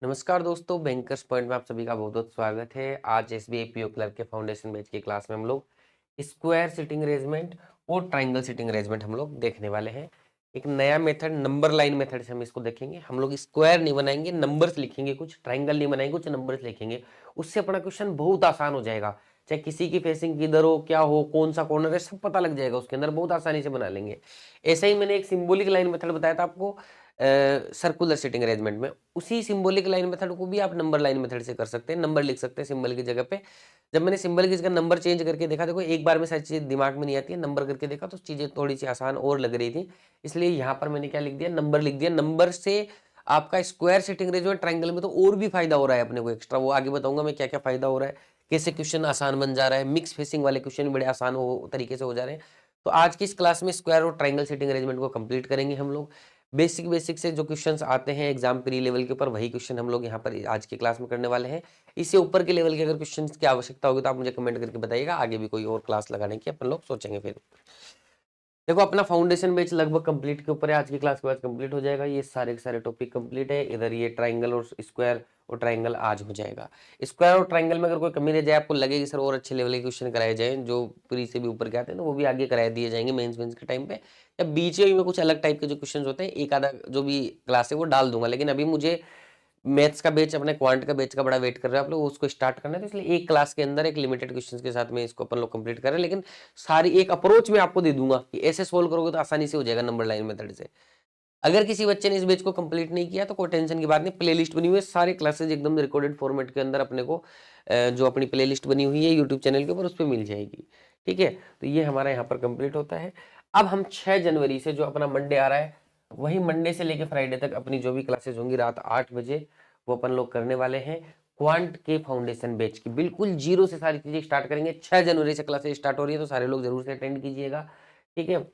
नमस्कार दोस्तों, bankers point में आप सभी का बहुत बहुत स्वागत है। आज एसबीआई पीओ क्लर्क के फाउंडेशन बैच की क्लास में हम लोग स्क्वायर सिटिंग अरेंजमेंट और ट्रायंगल सिटिंग अरेंजमेंट हम लोग देखने वाले हैं। एक नया मेथड नंबर लाइन मेथड से हम इसको देखेंगे। हम लोग स्क्वायर नहीं बनाएंगे, नंबर्स लिखेंगे, कुछ ट्रायंगल नहीं बनाएंगे, कुछ नंबर्स लिखेंगे। उससे अपना क्वेश्चन बहुत आसान हो जाएगा। चाहे किसी की फेसिंग किधर हो, क्या हो, कौन सा कॉर्नर है, सब पता लग जाएगा उसके अंदर, बहुत आसानी से बना लेंगे। ऐसे ही मैंने एक सिंबॉलिक लाइन मेथड बताया था आपको सर्कुलर सिटिंग अरेंजमेंट में। उसी सिंबॉलिक लाइन मेथड को भी आप नंबर लाइन मेथड से कर सकते हैं, नंबर लिख सकते हैं सिंबल की जगह पे। जब मैंने सिंबल की जगह नंबर चेंज करके देखा, देखो एक बार में सारी चीज़ दिमाग में नहीं आती है, नंबर करके देखा तो चीज़ें थोड़ी सी आसान और लग रही थी। इसलिए यहाँ पर मैंने क्या लिख दिया, नंबर लिख दिया। नंबर से आपका स्क्वायर सिटिंग अरेंजमेंट ट्रायंगल में तो और भी फायदा हो रहा है अपने को एक्स्ट्रा, वो आगे बताऊंगा मैं क्या क्या फायदा हो रहा है, कैसे क्वेश्चन आसान बन जा रहा है, मिक्स फेसिंग वाले क्वेश्चन बड़े आसान हो तरीके से हो जा रहे हैं। तो आज की इस क्लास में स्क्वायर और ट्रायंगल सिटिंग अरेंजमेंट को कंप्लीट करेंगे हम लोग। बेसिक से जो क्वेश्चंस आते हैं एग्जाम प्री लेवल के ऊपर, वही क्वेश्चन हम लोग यहाँ पर आज की क्लास में करने वाले हैं। इससे ऊपर के लेवल के अगर क्वेश्चंस की आवश्यकता होगी तो आप मुझे कमेंट करके बताइएगा, आगे भी कोई और क्लास लगाने की अपन लोग सोचेंगे फिर। देखो अपना फाउंडेशन बैच लगभग कंप्लीट के ऊपर है, आज की क्लास के बाद कंप्लीट हो जाएगा। ये सारे के सारे टॉपिक कंप्लीट है। इधर ये ट्रायंगल और स्क्वायर और ट्रायंगल आज हो जाएगा। स्क्वायर और ट्रायंगल में अगर कोई कमी रह जाए, आपको लगे कि सर और अच्छे लेवल के क्वेश्चन कराए जाएं जो प्री से भी ऊपर के आते हैं, तो वो भी आगे कराए दिए जाएंगे मेंस के टाइम पे, या बीच में कुछ अलग टाइप के जो क्वेश्चन होते हैं एक आधा जो भी क्लास है वो डाल दूंगा। लेकिन अभी मुझे मैथ्स का बैच, अपने क्वांट का बैच का बड़ा वेट कर रहे हैं आप लोग, उसको स्टार्ट करना है, तो इसलिए एक क्लास के अंदर एक लिमिटेड क्वेश्चंस के साथ में इसको अपन लोग कंप्लीट कर रहे हैं। लेकिन सारी एक अप्रोच में आपको दे दूंगा कि ऐसे सोल्व करोगे तो आसानी से हो जाएगा नंबर लाइन मेथड से। अगर किसी बच्चे ने इस बैच को कंप्लीट नहीं किया तो कोई टेंशन की बात नहीं, प्लेलिस्ट बनी हुई है, सारे क्लासेज एकदम रिकॉर्डेड फॉर्मेट के अंदर अपने को जो अपनी प्लेलिस्ट बनी हुई है यूट्यूब चैनल के ऊपर, उस पर मिल जाएगी। ठीक है, तो ये हमारा यहाँ पर कंप्लीट होता है। अब हम 6 जनवरी से जो अपना मंडे आ रहा है, वही मंडे से लेकर फ्राइडे तक अपनी जो भी क्लासेज होंगी रात 8 बजे, वो अपन लोग करने वाले हैं क्वांट के फाउंडेशन बैच की। बिल्कुल जीरो से सारी चीजें स्टार्ट करेंगे। 6 जनवरी से क्लासेज स्टार्ट हो रही है, तो सारे लोग जरूर से अटेंड कीजिएगा। ठीक है,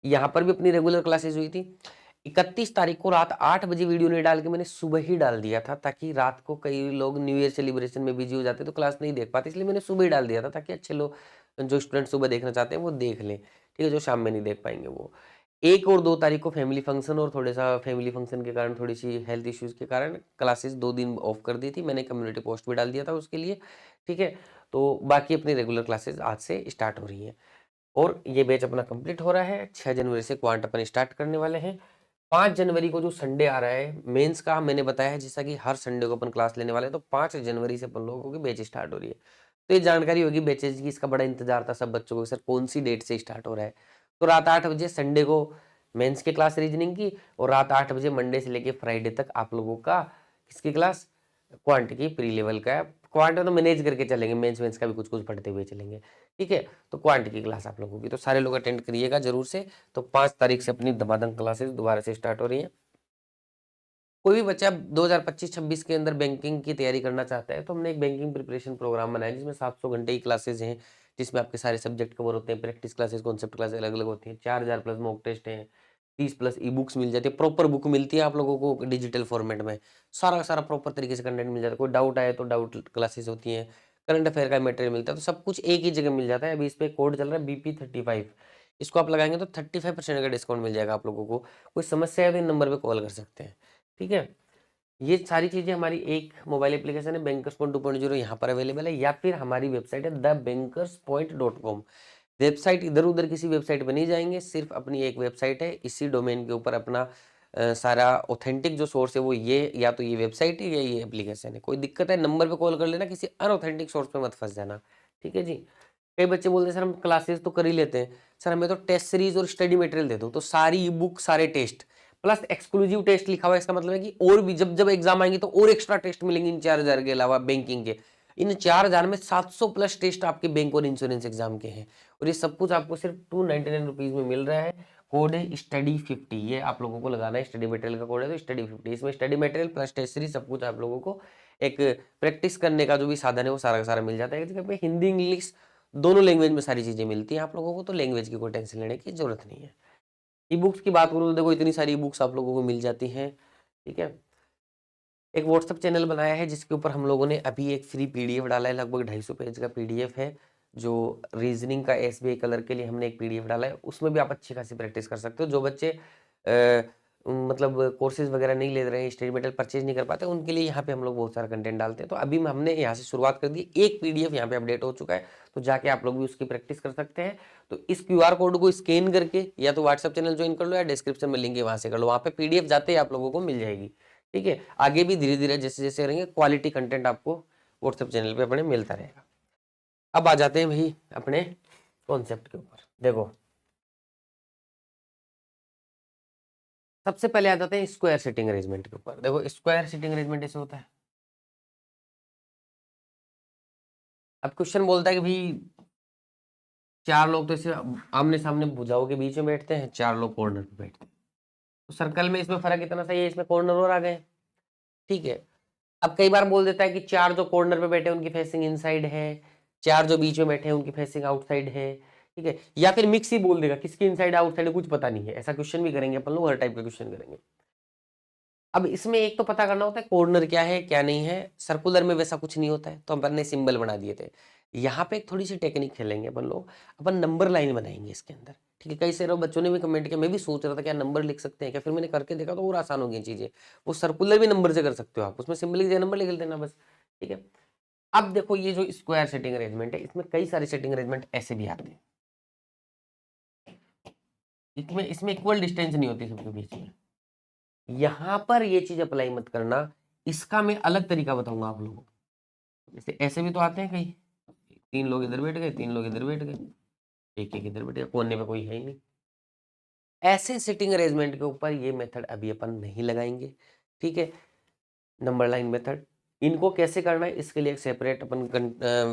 यहाँ पर भी अपनी रेगुलर क्लासेज हुई थी। 31 तारीख को रात 8 बजे वीडियो नहीं डाल के मैंने सुबह ही डाल दिया था, ताकि रात को कई लोग न्यू ईयर सेलिब्रेशन में बिजी हो जाते तो क्लास नहीं देख पाते, इसलिए मैंने सुबह ही डाल दिया था, ताकि अच्छे लोग जो स्टूडेंट सुबह देखना चाहते हैं वो देख लें। ठीक है, जो शाम में नहीं देख पाएंगे वो। 1 और 2 तारीख को फैमिली फंक्शन, और थोड़ा सा फैमिली फंक्शन के कारण, थोड़ी सी हेल्थ इश्यूज के कारण क्लासेस 2 दिन ऑफ कर दी थी। मैंने कम्युनिटी पोस्ट भी डाल दिया था उसके लिए। ठीक है, तो बाकी अपनी रेगुलर क्लासेस आज से स्टार्ट हो रही हैं और ये बैच अपना कंप्लीट हो रहा है। 6 जनवरी से क्वांट अपन स्टार्ट करने वाले हैं। 5 जनवरी को जो संडे आ रहा है मेंस का, मैंने बताया है जैसा कि हर संडे को अपन क्लास लेने वाले हैं, तो 5 जनवरी से अपन लोगों की बैच स्टार्ट हो रही है। तो ये जानकारी होगी बैचेज की, इसका बड़ा इंतजार था सब बच्चों को, सर कौन सी डेट से स्टार्ट हो रहा है। तो रात 8 बजे संडे को मेंस की क्लास रीजनिंग की, और रात 8 बजे मंडे से लेके फ्राइडे तक आप लोगों का किसकी क्लास, क्वांट की प्री लेवल का है। क्वांट तो मैनेज करके चलेंगे, मेंस का भी कुछ कुछ पढ़ते हुए चलेंगे। ठीक है, तो क्वांट की क्लास आप लोगों की, तो सारे लोग अटेंड करिएगा जरूर से। तो 5 तारीख से अपनी धमाधम क्लासेस दोबारा से स्टार्ट हो रही हैं। कोई भी बच्चा 2025-26 के अंदर बैंकिंग की तैयारी करना चाहता है, तो हमने एक बैंकिंग प्रिपरेशन प्रोग्राम बनाया जिसमें 700 घंटे की क्लासेज हैं, जिसमें आपके सारे सब्जेक्ट कवर होते हैं। प्रैक्टिस क्लासेस, कॉन्सेप्ट क्लासेस अलग अलग होती हैं। 4000 प्लस मॉक टेस्ट हैं, 30 प्लस ई बुक्स मिल जाती है, प्रॉपर बुक मिलती है आप लोगों को डिजिटल फॉर्मेट में। सारा का सारा प्रॉपर तरीके से कंटेंट मिल जाता है। कोई डाउट आए तो डाउट क्लासेस होती हैं, करंट अफेयर का मटेरियल मिलता है, तो सब कुछ एक ही जगह मिल जाता है। अभी इस पे कोड चल रहा है BP35, इसको आप लगाएंगे तो 35% का डिस्काउंट मिल जाएगा आप लोगों को। कोई समस्या है तो इन नंबर पर कॉल कर सकते हैं। ठीक है, ये सारी चीजें हमारी एक मोबाइल एप्लीकेशन है बैंकर्स पॉइंट 2.0, यहाँ पर अवेलेबल है, या फिर हमारी वेबसाइट है thebankerspoint.com। वेबसाइट इधर उधर किसी वेबसाइट पर नहीं जाएंगे, सिर्फ अपनी एक वेबसाइट है, इसी डोमेन के ऊपर अपना सारा ऑथेंटिक जो सोर्स है वो ये, या तो ये वेबसाइट है या ये एप्लीकेशन है। कोई दिक्कत है नंबर पे कॉल कर लेना, किसी अनऑथेंटिक सोर्स पे मत फंस जाना। ठीक है जी। कई बच्चे बोलते हैं सर हम क्लासेस तो कर ही लेते हैं, सर हमें तो टेस्ट सीरीज और स्टडी मटेरियल दे दो। तो सारी बुक, सारे टेस्ट प्लस एक्सक्लूसिव टेस्ट लिखा हुआ है, इसका मतलब है कि और भी जब जब एग्जाम आएंगे तो और एक्स्ट्रा टेस्ट मिलेंगे इन 4000 के अलावा बैंकिंग के। इन 4000 में 700 प्लस टेस्ट आपके बैंक और इंश्योरेंस एग्जाम के हैं, और ये सब कुछ आपको सिर्फ 299 रुपीज में मिल रहा है। कोड है स्टडी 50, ये आप लोगों को लगाना है, स्टडी मटेरियल का कोड है तो स्टडी 50। इसमें study material plus test series सब कुछ आप लोगों को, एक प्रैक्टिस करने का जो भी साधन है वो सारा का सारा मिल जाता है। एक जगह पे हिंदी इंग्लिश दोनों लैंग्वेज में सारी चीजें मिलती हैं आप लोगों को, तो लैंग्वेज की कोई टेंशन लेने की जरूरत नहीं है। ई बुक्स की बात करूँ तो देखो इतनी सारी ई बुक्स आप लोगों को मिल जाती हैं। ठीक है, एक व्हाट्सएप चैनल बनाया है जिसके ऊपर हम लोगों ने अभी एक फ्री पीडीएफ डाला है, लगभग 250 पेज का पीडीएफ है, जो रीजनिंग का एसबीआई कलर के लिए हमने एक पीडीएफ डाला है। उसमें भी आप अच्छी खासी प्रैक्टिस कर सकते हो। जो बच्चे मतलब कोर्सेज वगैरह नहीं ले रहे हैं, स्टडी मटेरियल परचेज नहीं कर पाते, उनके लिए यहाँ पे हम लोग बहुत सारा कंटेंट डालते हैं। तो अभी हमने यहाँ से शुरुआत कर दी, एक पीडीएफ यहाँ पे अपडेट हो चुका है, तो जाके आप लोग भी उसकी प्रैक्टिस कर सकते हैं। तो इस क्यूआर कोड को स्कैन करके या तो व्हाट्सएप चैनल ज्वाइन कर लो या डिस्क्रिप्शन में लिंक है वहां से कर लो, वहाँ पे पीडीएफ जाते ही आप लोगों को मिल जाएगी। ठीक है, आगे भी धीरे धीरे जैसे जैसे रहेंगे क्वालिटी कंटेंट आपको व्हाट्सएप चैनल पे अपने मिलता रहेगा। अब आ जाते हैं भाई अपने कॉन्सेप्ट के ऊपर। देखो सबसे पहले आ जाते हैं स्क्वायर सिटिंग अरेंजमेंट के ऊपर। देखो स्क्वायर सिटिंग अरेंजमेंट ऐसे होता है। अब क्वेश्चन बोलता है कि भाई 4 लोग तो ऐसे आमने सामने भुजाओं के बीच में बैठते हैं, 4 लोग कॉर्नर पे बैठते हैं। तो सर्कल में इसमें फर्क इतना सही है, इसमें कॉर्नर और आ गए। ठीक है, अब कई बार बोल देता है कि 4 जो कॉर्नर पे बैठे हैं उनकी फेसिंग इनसाइड है, 4 जो बीच में बैठे हैं उनकी फेसिंग आउटसाइड है। ठीक है, या फिर मिक्स ही बोल देगा, किसकी इनसाइड आउटसाइड है कुछ पता नहीं है। ऐसा क्वेश्चन भी करेंगे अपन लोग, हर टाइप का क्वेश्चन करेंगे। अब इसमें एक तो पता करना होता है कॉर्नर क्या है क्या नहीं है। सर्कुलर में वैसा कुछ नहीं होता है, तो अपन ने सिंबल बना दिए थे। यहाँ पे एक थोड़ी सी टेक्निक खेलेंगे अपन लोग, अपन नंबर लाइन बनाएंगे इसके अंदर। ठीक है, कई सारे बच्चों ने भी कमेंट किया, मैं भी सोच रहा था क्या नंबर लिख सकते हैं क्या, फिर मैंने करके देखा तो और आसान हो गई चीजें। वो सर्कुलर भी नंबर से कर सकते हो आप, उसमें सिंबल लिख नंबर लिख देना बस। ठीक है, अब देखो ये जो स्क्वायर सेटिंग अरेंजमेंट है, इसमें कई सारे सेटिंग अरेंजमेंट ऐसे भी आते हैं। इसमें इसमें इक्वल डिस्टेंस नहीं होती सबके बीच में। यहां पर ये चीज अप्लाई मत करना, इसका मैं अलग तरीका बताऊंगा आप लोगों को। जैसे ऐसे भी तो आते हैं कई, 3 लोग इधर बैठ गए, 3 लोग इधर बैठ गए, एक एक इधर बैठ गया, कोने में कोई है ही नहीं। ऐसे सिटिंग अरेंजमेंट के ऊपर ये मेथड अभी अपन नहीं लगाएंगे। ठीक है, नंबर लाइन मेथड इनको कैसे करना है इसके लिए एक सेपरेट अपन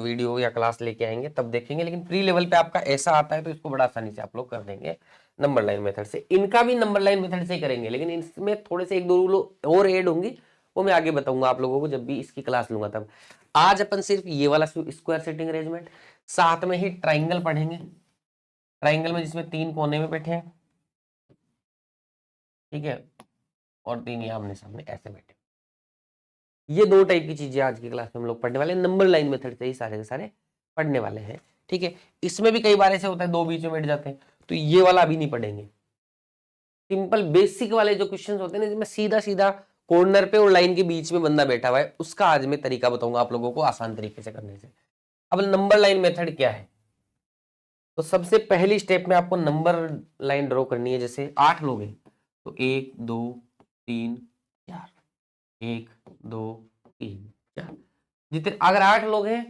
वीडियो या क्लास लेके आएंगे, तब देखेंगे। लेकिन प्री लेवल पे आपका ऐसा आता है तो इसको बड़ा आसानी से आप लोग कर देंगे नंबर लाइन मेथड से। इनका भी नंबर लाइन मेथड से ही करेंगे, लेकिन इसमें थोड़े से 1-2 रूल और ऐड होंगी, वो मैं आगे बताऊंगा आप लोगों को जब भी इसकी क्लास लूंगा तब। आज अपन सिर्फ ये वाला स्क्वायर सेटिंग अरेंजमेंट, साथ में ही ट्राइंगल पढ़ेंगे। ट्राइंगल में जिसमें 3 कोने में बैठे हैं, ठीक है, और 3 ये आमने सामने ऐसे बैठे। ये 2 टाइप की चीजें आज की क्लास में हम लोग पढ़ने वाले हैं, नंबर लाइन मेथड से ही सारे के सारे पढ़ने वाले हैं। ठीक है, इसमें भी कई बार ऐसे होता है 2 बीच में बैठ जाते हैं, तो ये वाला अभी नहीं पढ़ेंगे। सिंपल बेसिक वाले जो क्वेश्चंस होते हैं ना, जिसमें सीधा सीधा कॉर्नर पे और लाइन के बीच में बंदा बैठा हुआ है, उसका आज मैं तरीका बताऊंगा आप लोगों को आसान तरीके से करने से। अब नंबर लाइन मेथड क्या है, तो सबसे पहली स्टेप में आपको नंबर लाइन ड्रॉ करनी है। जैसे 8 लोग हैं तो 1 2 3 4, 1 2 3 4, जितने अगर 8 लोग हैं,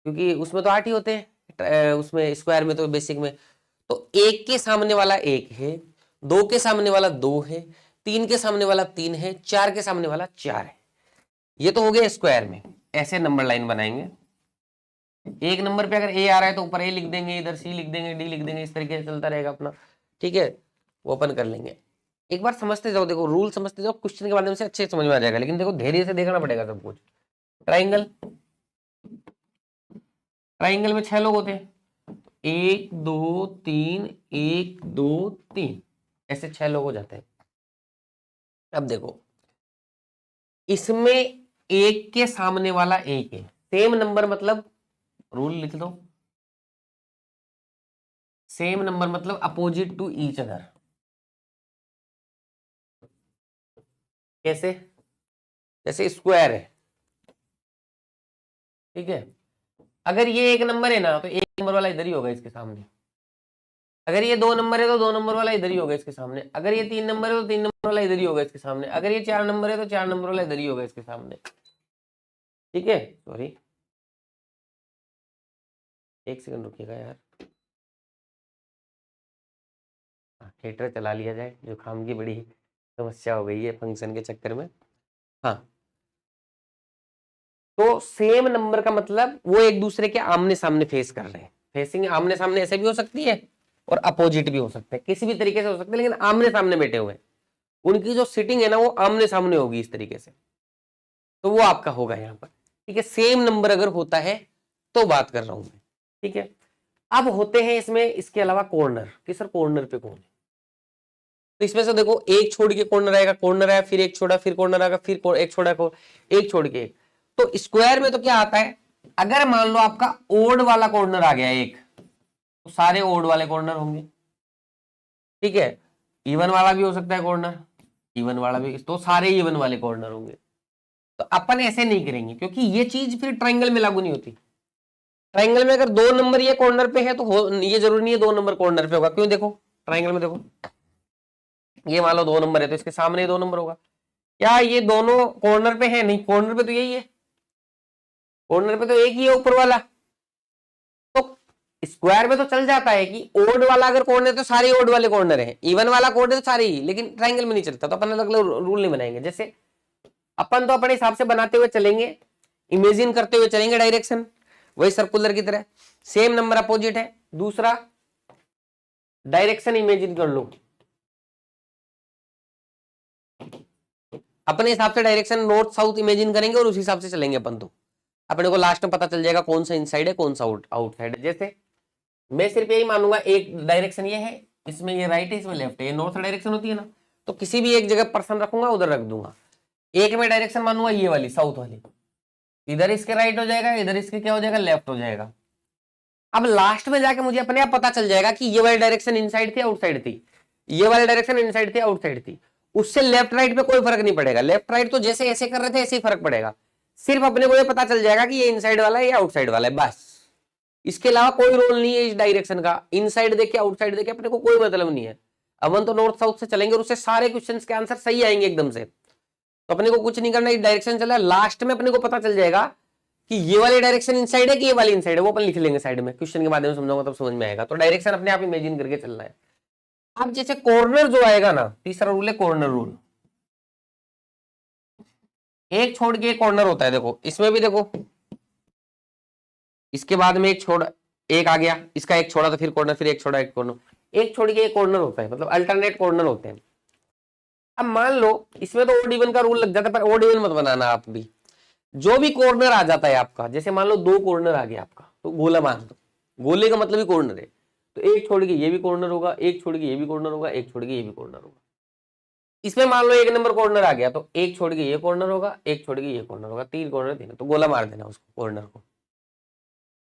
क्योंकि उसमें तो 8 ही होते हैं उसमें स्क्वायर में, तो बेसिक में तो 1 के सामने वाला 1 है, 2 के सामने वाला 2 है, 3 के सामने वाला 3 है, 4 के सामने वाला 4 है। ये तो हो गया स्क्वायर में। ऐसे नंबर लाइन बनाएंगे। एक नंबर पे अगर ए आ रहा है तो ऊपर ए लिख देंगे, इधर सी लिख देंगे, डी लिख देंगे, इस तरीके से चलता रहेगा अपना। ठीक है, वो अपन कर लेंगे। एक बार समझते जाओ, देखो रूल समझते जाओ, क्वेश्चन के माध्यम से अच्छे समझ में आ जाएगा, लेकिन देखो धैर्य से देखना पड़ेगा सब कुछ। ट्राइंगल, ट्राइंगल में 6 लोग होते हैं, 1 2 3 1 2 3, ऐसे 6 लोग हो जाते हैं। अब देखो इसमें 1 के सामने वाला 1 है, सेम नंबर मतलब रूल लिख दो, सेम नंबर मतलब अपोजिट टू ईच अदर। कैसे, जैसे स्क्वायर है, ठीक है, अगर ये 1 नंबर है ना तो 1 नंबर वाला इधर ही होगा इसके सामने। अगर ये 2 नंबर है तो 2 नंबर वाला इधर ही होगा इसके सामने। अगर ये 3 नंबर है तो 3 नंबर वाला इधर ही होगा इसके सामने। अगर ये 4 नंबर है तो 4 नंबर वाला इधर ही होगा इसके सामने। ठीक है, सॉरी 1 सेकंड रुकिएगा यार, थिएटर चला लिया जाए, जुकाम की बड़ी समस्या हो गई है फंक्शन के चक्कर में। हाँ, तो सेम नंबर का मतलब वो एक दूसरे के आमने सामने फेस कर रहे हैं। फेसिंग आमने सामने ऐसे भी हो सकती है और अपोजिट भी हो सकते हैं, किसी भी तरीके से हो सकते हैं, लेकिन आमने सामने बैठे हुए हैं, उनकी जो सिटिंग है ना वो आमने सामने होगी इस तरीके से, तो वो आपका होगा यहाँ पर। ठीक है, सेम नंबर अगर होता है तो बात कर रहा हूं मैं। ठीक है, अब होते हैं इसमें इसके अलावा कॉर्नर, कि सर कॉर्नर पे कौन है, तो इसमें से देखो एक छोड़ के कॉर्नर आएगा, कॉर्नर आया, फिर एक छोड़ा, फिर कॉर्नर आएगा, फिर एक छोड़ा, एक छोड़ के एक। तो स्क्वायर में तो क्या आता है, अगर मान लो आपका ओड वाला कॉर्नर आ गया एक, तो सारे ओड वाले कॉर्नर होंगे। ठीक है, इवन वाला भी हो सकता है कॉर्नर, इवन वाला भी, तो सारे इवन वाले कॉर्नर होंगे। तो अपन ऐसे नहीं करेंगे क्योंकि ये चीज फिर ट्रायंगल में लागू नहीं होती। ट्रायंगल में अगर 2 नंबर ये कॉर्नर पे है तो ये जरूरी नहीं है 2 नंबर कॉर्नर पे होगा। क्यों? देखो ट्रायंगल में देखो, ये मान लो 2 नंबर है तो इसके सामने 2 नंबर होगा। क्या ये दोनों कॉर्नर पे है? नहीं, कॉर्नर पे तो यही है, कॉर्नर पे तो एक ही है ऊपर वाला। तो स्क्वायर में तो चल जाता है कि ओड वाला अगर कॉर्नर है तो सारे ओड वाले कॉर्नर है, इवन वाला कॉर्नर तो सारे ही, लेकिन ट्रायंगल में नहीं चलता। तो अपन अलग अलग रूल नहीं बनाएंगे। जैसे अपन तो अपने हिसाब से बनाते हुए चलेंगे, इमेजिन करते हुए चलेंगे डायरेक्शन, वही सर्कुलर की तरह, सेम नंबर अपोजिट है। दूसरा डायरेक्शन इमेजिन कर लो, अपने हिसाब से डायरेक्शन नॉर्थ साउथ इमेजिन करेंगे और उस हिसाब से चलेंगे अपन। तो अपने को लास्ट में पता चल जाएगा कौन सा इनसाइड है कौन सा आउटसाइड है। जैसे मैं सिर्फ यही मानूंगा एक डायरेक्शन ये है, इसमें ये राइट है इसमें लेफ्ट है, ये नॉर्थ डायरेक्शन होती है ना, तो किसी भी एक जगह पर्सन रखूंगा उधर रख दूंगा। एक में डायरेक्शन मानूंगा ये वाली साउथ वाली, इधर इसके राइट हो जाएगा, इधर इसके क्या हो जाएगा, लेफ्ट हो जाएगा। अब लास्ट में जाके मुझे अपने आप पता चल जाएगा कि ये वाली डायरेक्शन इनसाइड थी आउटसाइड थी, ये वाली डायरेक्शन इनसाइड थी आउटसाइड थी। उससे लेफ्ट राइट पे कोई फर्क नहीं पड़ेगा, लेफ्ट राइट तो जैसे ऐसे कर रहे थे ऐसे ही फर्क पड़ेगा। सिर्फ अपने को ये पता चल जाएगा कि ये इनसाइड वाला है या आउटसाइड वाला है, बस। इसके अलावा कोई रोल नहीं है इस डायरेक्शन का, इनसाइड देखे आउटसाइड देखे अपने को कोई मतलब नहीं है। अपन तो नॉर्थ साउथ से चलेंगे और उससे सारे क्वेश्चंस के आंसर सही आएंगे एकदम से। तो अपने को कुछ नहीं करना, इस डायरेक्शन चला, लास्ट में अपने को पता चल जाएगा कि ये वाली डायरेक्शन इनसाइड है कि ये वाली इनसाइड है, वो अपन लिख लेंगे साइड में, क्वेश्चन के माध्यम से समझाऊंगा तब समझ में आएगा। तो डायरेक्शन अपने आप इमेजिन करके चलना है। अब जैसे कॉर्नर जो आएगा ना, तीसरा रूल है कॉर्नर रूल, एक छोड़ के एक कॉर्नर होता है। देखो इसमें भी देखो, इसके बाद में एक छोड़, एक आ गया, इसका एक छोड़ा तो फिर कॉर्नर, फिर एक छोड़ा एक कॉर्नर, एक छोड़ के एक कॉर्नर होता है, मतलब अल्टरनेट कॉर्नर होते हैं। अब मान लो इसमें तो ओड इवन का रूल लग जाता है, पर ओड इवन मत बनाना आप भी। जो भी कॉर्नर आ जाता है आपका, जैसे मान लो 2 कॉर्नर आ गया आपका, तो गोला मान दो, गोले का मतलब ही कॉर्नर है, तो एक छोड़ के ये भी कॉर्नर होगा, एक छोड़ के ये भी कॉर्नर होगा, एक छोड़ के ये भी कॉर्नर होगा। इसमें मान लो 1 नंबर कॉर्नर आ गया, तो एक छोड़ के ये कॉर्नर होगा, एक छोड़ के ये कॉर्नर होगा, 3 कॉर्नर, 3, तो गोला मार देना उसको, कॉर्नर को,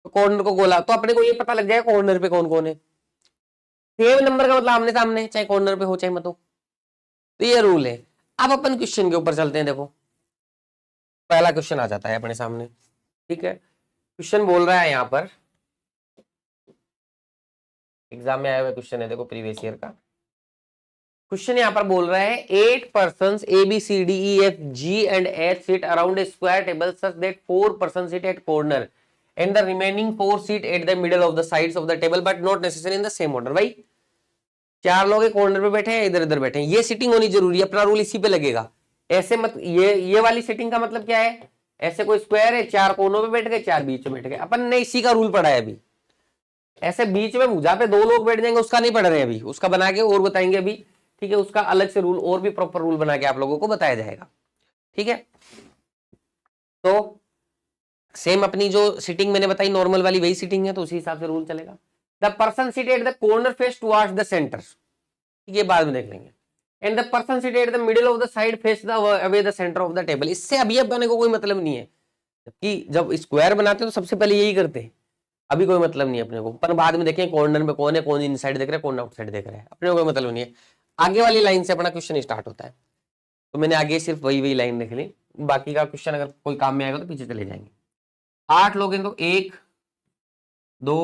तो कॉर्नर को गोला, तो अपने को ये पता लग जाएगा कॉर्नर पे कौन कौन है। सेम नंबर का मतलब आमने सामने, चाहे कॉर्नर पे हो चाहे मत हो, तो ये रूल है। अब अपन क्वेश्चन के ऊपर चलते हैं। देखो पहला क्वेश्चन आ जाता है अपने सामने, ठीक है। क्वेश्चन बोल रहा है यहाँ पर, एग्जाम में आया हुआ क्वेश्चन है, देखो प्रीवियस ईयर का क्वेश्चन यहाँ पर बोल रहा है 8 persons A B C D E F G and H sit around a square table such that 4 persons sit at corner and the remaining 4 sit at the middle of the sides of the table but not necessarily in the same order। भाई 4 लोग corner पे बैठे हैं, इधर इधर बैठे हैं, ये सिटिंग होनी जरूरी है, अपना रूल इसी पे लगेगा। ऐसे मत, ये वाली सिटिंग का मतलब क्या है, ऐसे कोई स्क्वायर है, 4 कोनों पे बैठ गए, 4 बीच में बैठ गए, अपन ने इसी का रूल पढ़ा है अभी। ऐसे बीच में जहां पे 2 लोग बैठ जाएंगे उसका नहीं पढ़ रहे अभी, उसका बना के और बताएंगे अभी, ठीक है। उसका अलग से रूल, और भी प्रॉपर रूल बना के आप लोगों को बताया जाएगा, ठीक है। तो सेम अपनी जो सिटिंग मैंने बताई नॉर्मल वाली वही सिटिंग है, तो उसी हिसाब से रूल चलेगा। The person seat at the corner face towards the centre, ये बाद में देख लेंगे। And the person seat at the middle of the side face the away the centre of the table. इससे अभी अपने को कोई मतलब नहीं है, जबकि जब स्क्वायर बनाते हैं तो सबसे पहले यही करते हैं, अभी कोई मतलब नहीं है अपने को। पर बाद में देखें कॉर्नर में कौन है, कौन इनसाइड देख रहा है, कौन आउटसाइड देख रहा है, अपने को कोई मतलब नहीं है। आगे वाली लाइन से अपना क्वेश्चन स्टार्ट होता है, तो मैंने आगे सिर्फ वही लाइन लिख ली, बाकी का क्वेश्चन अगर कोई काम में आएगा तो पीछे चले जाएंगे। 8 लोग हैं तो 1 2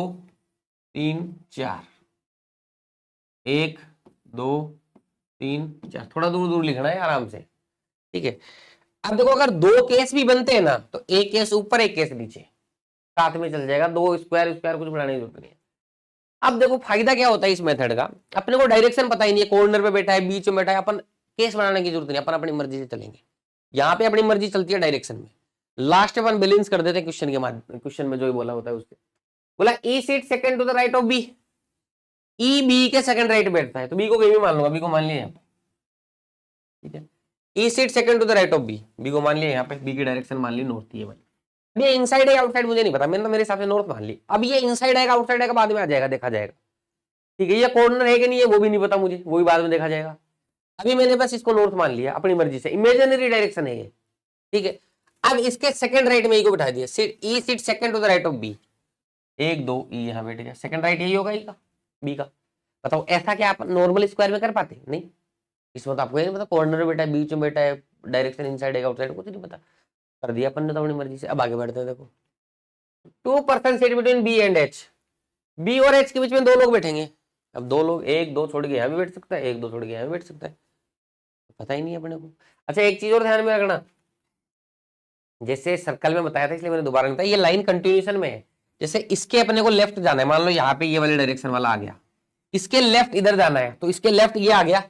3 4, 1 2 3 4, थोड़ा दूर दूर लिखना है आराम से, ठीक है। अब देखो अगर 2 केस भी बनते हैं ना, तो एक केस ऊपर एक केस नीचे, साथ में चल जाएगा, 2 स्क्वायर स्क्वायर कुछ बनाने की जरूरत नहीं है। अब देखो फायदा क्या होता है इस मेथड का, अपने को डायरेक्शन पता ही नहीं है, कॉर्नर पे बैठा है, बीच में बैठा है, अपन केस बनाने की जरूरत नहीं, अपन अपनी मर्जी से चलेंगे। यहाँ पे अपनी मर्जी चलती है डायरेक्शन में, लास्ट में अपन बैलेंस कर देते हैं क्वेश्चन के माध्यम, क्वेश्चन में जो ही बोला होता है उससे। बोला E seat second to the right of B, E B के सेकंड राइट बैठता है, तो बी को कहीं भी मान लूंगा, बी को मान लिया यहाँ पे, ठीक है। E seat second to the right of B, B को मान लिया यहाँ पे, बी की डायरेक्शन मान ली नॉर्थ, ये वाली। ये इनसाइड है आउटसाइड मुझे नहीं पता, मैंने तो मेरे हिसाब से नॉर्थ मान ली। अब ये इनसाइड आएगा आउटसाइड आएगा बाद में आ जाएगा, देखा जाएगा, ठीक है। ये कॉर्नर है कि नहीं है वो भी नहीं पता मुझे, वो भी बाद में देखा जाएगा। अभी मैंने बस इसको नॉर्थ मान लिया अपनी मर्जी से, इमेजिनरी डायरेक्शन है ये, ठीक है। अब इसके सेकंड राइट में ई को बिठा दिया, seat E seat second to the right of B, 1 2 E यहाँ बैठ गया, सेकंड राइट यही होगा ई का, बी का। बताओ ऐसा क्या आप नॉर्मल स्क्वायर में कर पाते? नहीं, इसमें तो आपको ये नहीं पता कॉर्नर में बैठा है, बीच में बैठा है, डायरेक्शन इनसाइड है आउटसाइड, कुछ नहीं पता, कर दिया अपन ने तो अपनी मर्जी से। अब आगे बढ़ते हैं, देखो 2% seat between B and H, B और एच के बीच में दो लोग बैठेंगे। अब दो लोग, एक दो छोड़ के यहाँ भी बैठ सकता है, एक दो छोड़ के यहाँ भी बैठ सकता है, पता ही नहीं है अपने को। अच्छा एक चीज और ध्यान में रखना, जैसे सर्कल में बताया था इसलिए मैंने दोबारा बताया, ये लाइन कंटिन्यूएशन में है। जैसे इसके अपने को लेफ्ट जाना है, मान लो यहाँ पे ये वाले डायरेक्शन वाला आ गया, इसके लेफ्ट इधर जाना है तो इसके लेफ्ट ये आ गया,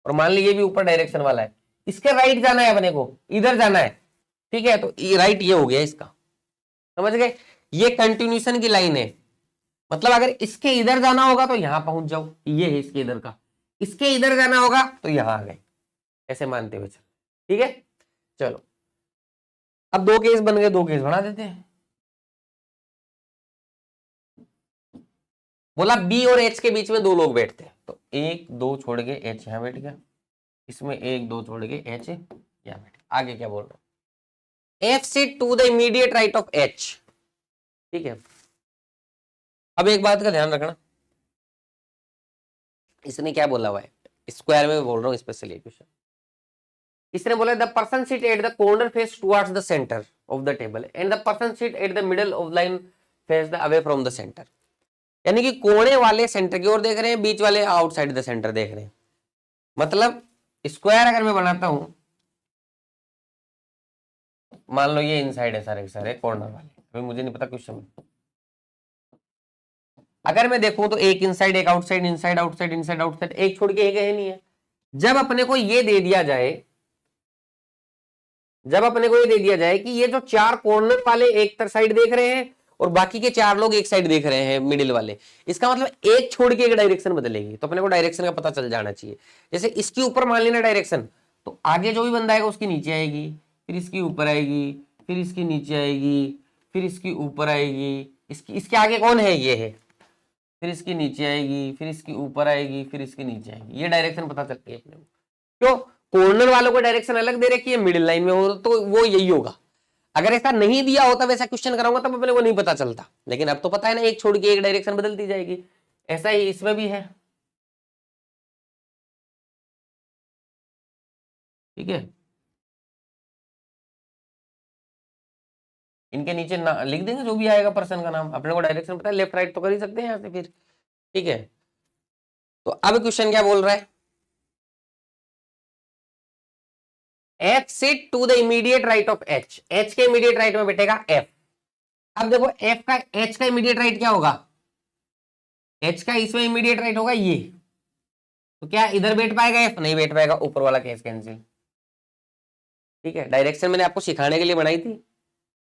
और मान लो ये भी ऊपर डायरेक्शन वाला है, इसके राइट जाना है अपने को, इधर जाना है, ठीक है, तो राइट ये हो गया इसका, समझ गए, ये कंटिन्यूएशन की लाइन है। मतलब अगर इसके इधर जाना होगा तो यहां पहुंच जाओ, ये है इसके इधर का, इसके इधर जाना होगा तो यहां आ गए, ऐसे मानते हुए चलो, ठीक है। चलो अब दो केस बन गए, दो केस बढ़ा देते हैं। बोला बी और एच के बीच में दो लोग बैठते हैं, तो एक दो छोड़ के एच यहां बैठ गया, इसमें एक दो छोड़ के एच यहां बैठ गया। आगे क्या बोल रहा है, F sit to the immediate right of H, ठीक है। अब एक बात का ध्यान रखना, इसने क्या बोला हुआ है, स्क्वायर में बोल रहा हूं स्पेशली क्वेश्चन, इसने बोला the person sit at the corner face towards the centre of the table and the person sit at the middle of line face the away from the centre, यानी कि कोने वाले सेंटर की ओर देख रहे हैं, बीच वाले आउटसाइड द सेंटर देख रहे हैं। मतलब स्क्वायर अगर मैं बनाता हूं, मान लो ये इनसाइड है सारे के सारे कॉर्नर वाले, अभी मुझे नहीं पता क्वेश्चन में, अगर मैं देखूं तो एक इनसाइड एक outside, inside outside inside outside, एक छोड़ के एक है नहीं है। जब अपने को ये दे दिया जाए, जब अपने को ये दे दिया जाए कि ये जो चार कॉर्नर वाले एक साइड देख रहे हैं और बाकी के चार लोग एक साइड देख रहे हैं मिडिल वाले, इसका मतलब एक छोड़ के एक डायरेक्शन बदलेगी, तो अपने को डायरेक्शन का पता चल जाना चाहिए। जैसे इसके ऊपर मान लेना डायरेक्शन, तो आगे जो भी बंदा आएगा उसकी नीचे आएगी, फिर इसकी ऊपर आएगी, फिर इसकी नीचे आएगी, फिर इसकी ऊपर आएगी, इसके आगे कौन है, ये है, फिर इसकी नीचे आएगी, फिर इसकी ऊपर आएगी, फिर इसकी नीचे आएगी, ये डायरेक्शन पता चलती है अपने को। क्यों, कॉर्नर वालों को डायरेक्शन अलग दे रखी है, मिडिल लाइन में हो तो वो यही होगा। अगर ऐसा नहीं दिया होता, वैसा क्वेश्चन कराऊंगा तब अपने को नहीं पता चलता, लेकिन अब तो पता है ना, एक छोड़ के एक डायरेक्शन बदलती जाएगी। ऐसा ही इसमें भी है, ठीक है। इनके नीचे ना लिख देंगे जो भी आएगा पर्सन का नाम, अपने को डायरेक्शन पता है, लेफ्ट राइट तो कर ही सकते हैं यहाँ से फिर, ठीक है। तो अब क्वेश्चन क्या बोल रहा है, F sit to the immediate right of H, H के इमीडिएट राइट में बैठेगा एफ। अब देखो एफ का, एच का इमीडिएट राइट क्या होगा, एच का इसमें इमीडिएट राइट होगा ये, तो क्या इधर बैठ पाएगा एफ, नहीं बैठ पाएगा, ऊपर वाला केस कैंसिल, ठीक है। डायरेक्शन मैंने आपको सिखाने के लिए बनाई थी,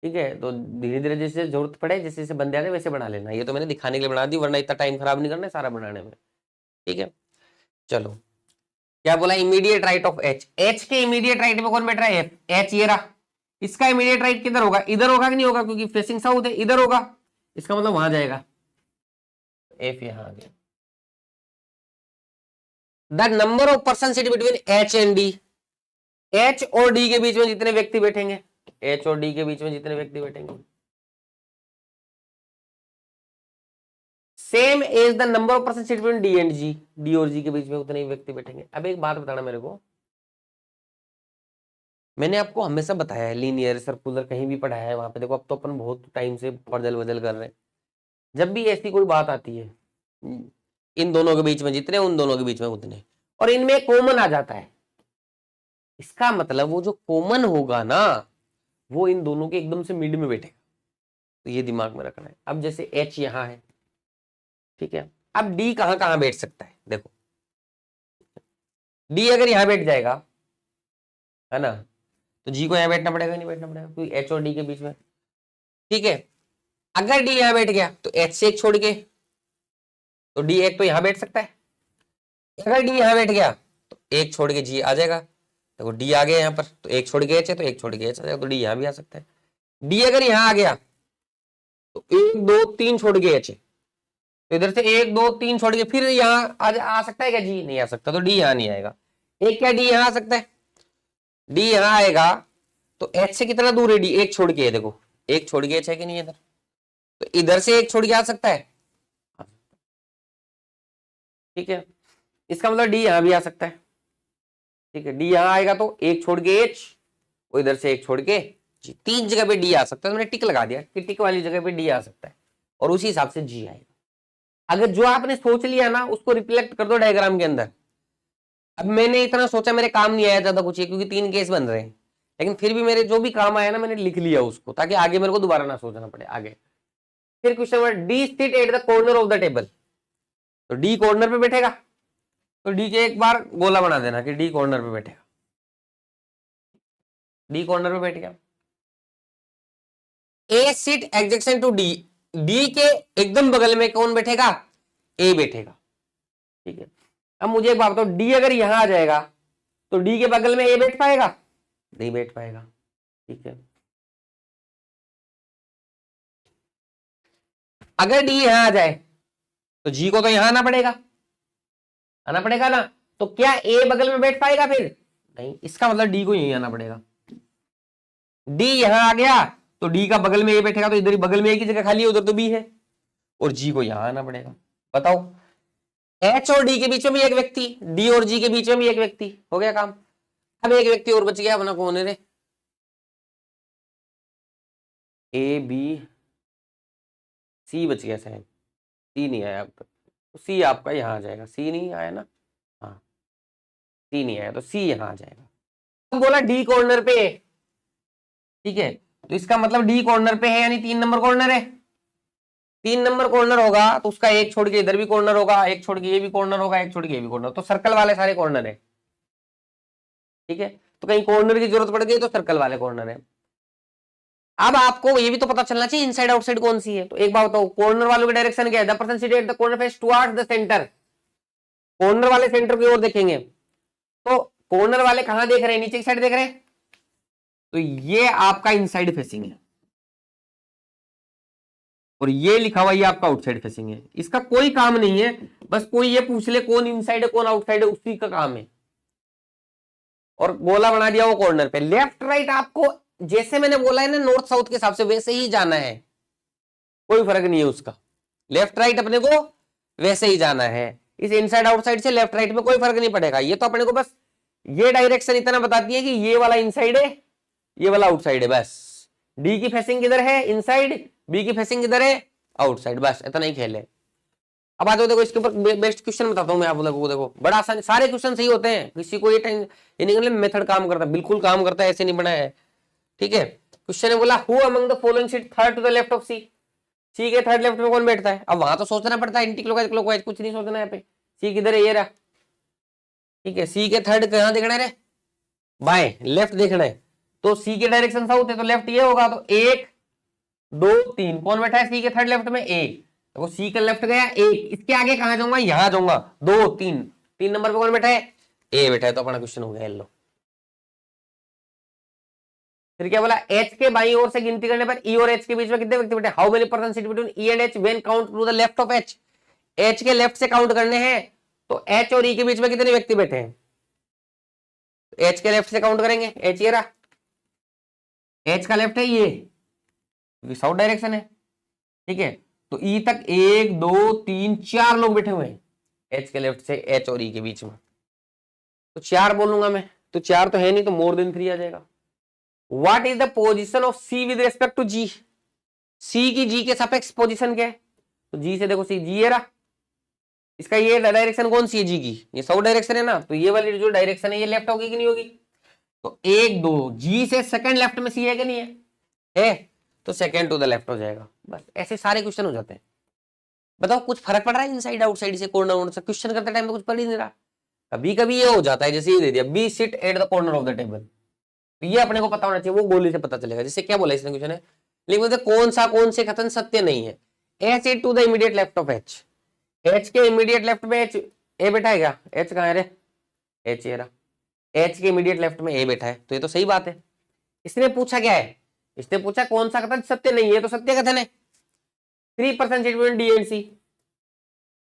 ठीक है, तो धीरे धीरे जैसे जरूरत पड़े, जैसे जैसे बंदे आते वैसे बना लेना, ये तो मैंने दिखाने के लिए बना दी, वरना इतना टाइम खराब नहीं करना है सारा बनाने में, ठीक है। चलो क्या बोला, immediate right of H, H के इमीडिएट राइट में कौन बैठ रहा है, एफ, एच ये रहा, इसका इमीडिएट राइट किधर होगा, इधर होगा कि नहीं होगा, क्योंकि फेसिंग साउथ है, इधर होगा, इसका मतलब वहां जाएगा, एफ यहां आ गया। The number of person sit between H and D, H और डी के बीच में जितने व्यक्ति बैठेंगे, एच और डी के बीच में जितने व्यक्ति बैठेंगे, same as the number of person sit between D and G, D और जी के बीच में उतने ही व्यक्ति बैठेंगे। अब एक बात बताना मेरे को, मैंने आपको हमेशा बताया है लीनियर सर्कुलर कहीं भी पढ़ाया है वहां पे, देखो अब तो अपन बहुत टाइम से बदल बदल कर रहे हैं, जब भी ऐसी कोई बात आती है, इन दोनों के बीच में जितने, उन दोनों के बीच में उतने, और इनमें कॉमन आ जाता है, इसका मतलब वो जो कॉमन होगा ना, वो इन दोनों के एकदम से मिड में बैठेगा, तो ये दिमाग में रखना है। अब जैसे एच यहां है, ठीक है, अब डी कहां कहां बैठ सकता है, देखो डी अगर यहां बैठ जाएगा, है ना, तो जी को यहां बैठना पड़ेगा, नहीं बैठना पड़ेगा, क्योंकि एच और डी के बीच में, ठीक है। अगर डी यहां बैठ गया तो एच से एक छोड़ के, तो डी एक तो यहां बैठ सकता है, अगर डी यहां बैठ गया तो एक छोड़ के जी आ जाएगा, देखो डी आ गया यहाँ पर, तो एक छोड़ के एच है, तो एक छोड़ के एच आ जाएगा, तो डी यहां भी आ सकता है। डी अगर यहां आ गया तो एक दो तीन छोड़ के एच है, तो इधर से एक दो तीन छोड़ के फिर यहाँ आ सकता है क्या, जी नहीं आ सकता, तो डी यहाँ नहीं आएगा। एक क्या डी यहाँ आ सकता है, डी यहाँ आएगा, तो एच से कितना दूर है डी, एक छोड़ के है, देखो एक छोड़ के एच है कि नहीं इधर, तो इधर से एक छोड़ के आ सकता है, ठीक है। इसका मतलब डी यहां भी आ सकता है, ठीक है। डी यहां आएगा तो एक छोड़ के एच, और इधर से एक छोड़ के जी, 3 जगह पे डी आ सकता है। तो मैंने टिक लगा दिया कि टिक वाली जगह पे डी आ सकता है, और उसी हिसाब से जी आएगा। अगर जो आपने सोच लिया ना उसको रिफ्लेक्ट कर दो डायग्राम के अंदर। अब मैंने इतना सोचा, मेरे काम नहीं आया ज्यादा कुछ, क्योंकि 3 केस बन रहे हैं, लेकिन फिर भी मेरे जो भी काम आया ना मैंने लिख लिया उसको, ताकि आगे मेरे को दोबारा ना सोचना पड़े आगे। फिर question number D seat at the corner of the table. तो डी कॉर्नर पे बैठेगा, तो डी के एक बार गोला बना देना कि डी कॉर्नर पे बैठेगा, डी कॉर्नर पे बैठ गया। A sit adjacent to D, D के एकदम बगल में कौन बैठेगा, ए बैठेगा, ठीक है। अब मुझे एक बात बताओ, डी अगर यहां आ जाएगा तो डी के बगल में ए बैठ पाएगा, नहीं बैठ पाएगा, ठीक है। अगर डी यहां आ जाए तो जी को तो यहां आना पड़ेगा, आना पड़ेगा ना। तो क्या ए बगल में बैठ पाएगा फिर, नहीं। इसका मतलब डी को यहीं आना पड़ेगा। डी यहां आ गया तो डी का बगल में ए बैठेगा, तो इधर ही बगल में एक ही जगह खाली है, उधर तो बी है, और जी को यहां आना पड़ेगा। बताओ, एच और डी के बीच में भी एक व्यक्ति, डी और जी के बीच में भी एक व्यक्ति, हो गया काम। अब एक व्यक्ति और बच गया, अपना कौन है रे, ए बी सी बच गया शायद, सी नहीं आया अब तक, तो सी आपका यहां आ जाएगा। सी नहीं आया ना, हाँ सी नहीं आया तो सी यहां आ जाएगा। अब बोला डी कॉर्नर पे, ठीक है, तो इसका मतलब डी कॉर्नर पे है, यानी 3 नंबर कॉर्नर है। 3 नंबर कॉर्नर होगा तो उसका एक छोड़ के इधर भी कॉर्नर होगा, एक छोड़ के ये भी कॉर्नर होगा, एक छोड़ के ये भी कॉर्नर, तो सर्कल वाले सारे कॉर्नर है, ठीक है। तो कहीं कॉर्नर की जरूरत पड़ गई तो सर्कल वाले कॉर्नर है। अब आपको ये भी तो पता चलना चाहिए इनसाइड आउटसाइड कौन सी है। तो एक बात बताओ, कॉर्नर वालों की डायरेक्शन क्या है, the person seated the corner face towards the centre, corner वाले सेंटर की ओर देखेंगे। तो कॉर्नर वाले कहां देख रहे हैं, नीचे की साइड देख रहे हैं, तो ये आपका इनसाइड फेसिंग है, और ये लिखा हुआ ये आपका आउटसाइड फेसिंग है। इसका कोई काम नहीं है, बस कोई ये पूछ ले कौन इनसाइड है कौन आउटसाइड है, उसी का काम है। और गोला बना दिया वो कॉर्नर पे। लेफ्ट राइट आपको जैसे मैंने बोला है ना नॉर्थ साउथ के हिसाब से वैसे ही जाना है, कोई फर्क नहीं है उसका। लेफ्ट राइट अपने को वैसे ही जाना है, इस इनसाइड आउटसाइड से लेफ्ट राइट में कोई फर्क नहीं पड़ेगा। ये तो अपने को बस ये डायरेक्शन इतना बताती है कि ये वाला इनसाइड है ये वाला आउटसाइड है, बस। डी की फेसिंग किधर है, इनसाइड, बी की फेसिंग किधर है, आउटसाइड, बस इतना ही खेल है। अब आ जाओ, देखो इसके ऊपर बेस्ट क्वेश्चन बताता हूं मैं आप लोगों को। देखो बड़ा आसान, सारे क्वेश्चन सही होते हैं, किसी को ये मेथड काम करता है, बिल्कुल काम करता है, ऐसे नहीं बना है, ठीक है। क्वेश्चन ने बोला who among the following seat third to the left of C, C के थर्ड लेफ्ट में कौन बैठता है। अब वहां तो सोचना पड़ता है एंटी क्लॉकवाइज, कुछ नहीं सोचना है यहाँ पे। सी किधर है, ये रहा, ठीक है। सी के थर्ड कहां देखना है, बाएं लेफ्ट देखना है, तो सी के डायरेक्शन साउथ है तो लेफ्ट ये होगा। तो 1 2 3 कौन बैठा है सी के थर्ड लेफ्ट में, ए। देखो सी का लेफ्ट गया 1, इसके आगे कहां जाऊंगा, यहां जाऊंगा। 2 3 3 नंबर पे कौन बैठा है, ए बैठा है, तो अपना क्वेश्चन हो गया। लो फिर क्या बोला, एच के बाई ओर से गिनती करने पर ई और एच के बीच में कितने व्यक्ति बैठे, how many person sit between E and H when count to the left of H. H के लेफ्ट से काउंट करने हैं तो एच और ई के बीच में कितने व्यक्ति बैठे हैं, एच के लेफ्ट से काउंट करेंगे, एच ये रहा, एच का लेफ्ट है ये साउथ डायरेक्शन है, ठीक है। तो ई तक 1 2 3 4 लोग बैठे हुए हैं एच के लेफ्ट से, एच और ई के बीच में, तो 4 बोलूंगा मैं, तो 4 तो है नहीं, तो मोर देन 3 आ जाएगा। What is the position of C with respect to G, C की जी के सापेक्ष पोजीशन क्या है, तो जी से देखो सी, जी ये रहा, इसका ये डायरेक्शन कौन सी है जी की, ये साउथ डायरेक्शन है ना, तो ये वाली जो डायरेक्शन है ये लेफ्ट होगी कि नहीं होगी, तो 1 2 जी से सेकंड लेफ्ट में सी है कि नहीं है, तो सेकंड टू द लेफ्ट हो जाएगा। बस ऐसे सारे क्वेश्चन हो जाते हैं। बताओ कुछ फर्क पड़ रहा है इनसाइड आउटसाइड से, कॉर्नर वॉर्नर से, क्वेश्चन करते टाइम में कुछ पड़ ही नहीं रहा। कभी कभी ये हो जाता है, जैसे ये दे दिया B sit at the corner of the table, तो ये अपने को पता होना चाहिए, वो गोली से पता चलेगा। जैसे क्या बोला इसने क्वेश्चन है, लेकिन कौन से कथन सत्य नहीं है, H is to the immediate left of H, H के इमीडिएट लेफ्ट में एच ए बैठा है क्या, एच कहां है रे, एच ये रहा, एच के इमीडिएट लेफ्ट में ए बैठा है, तो ये तो सही बात है। इसने पूछा क्या है, इसने पूछा कौन सा कथन सत्य नहीं है, तो सत्य कथन है 3% between D and C,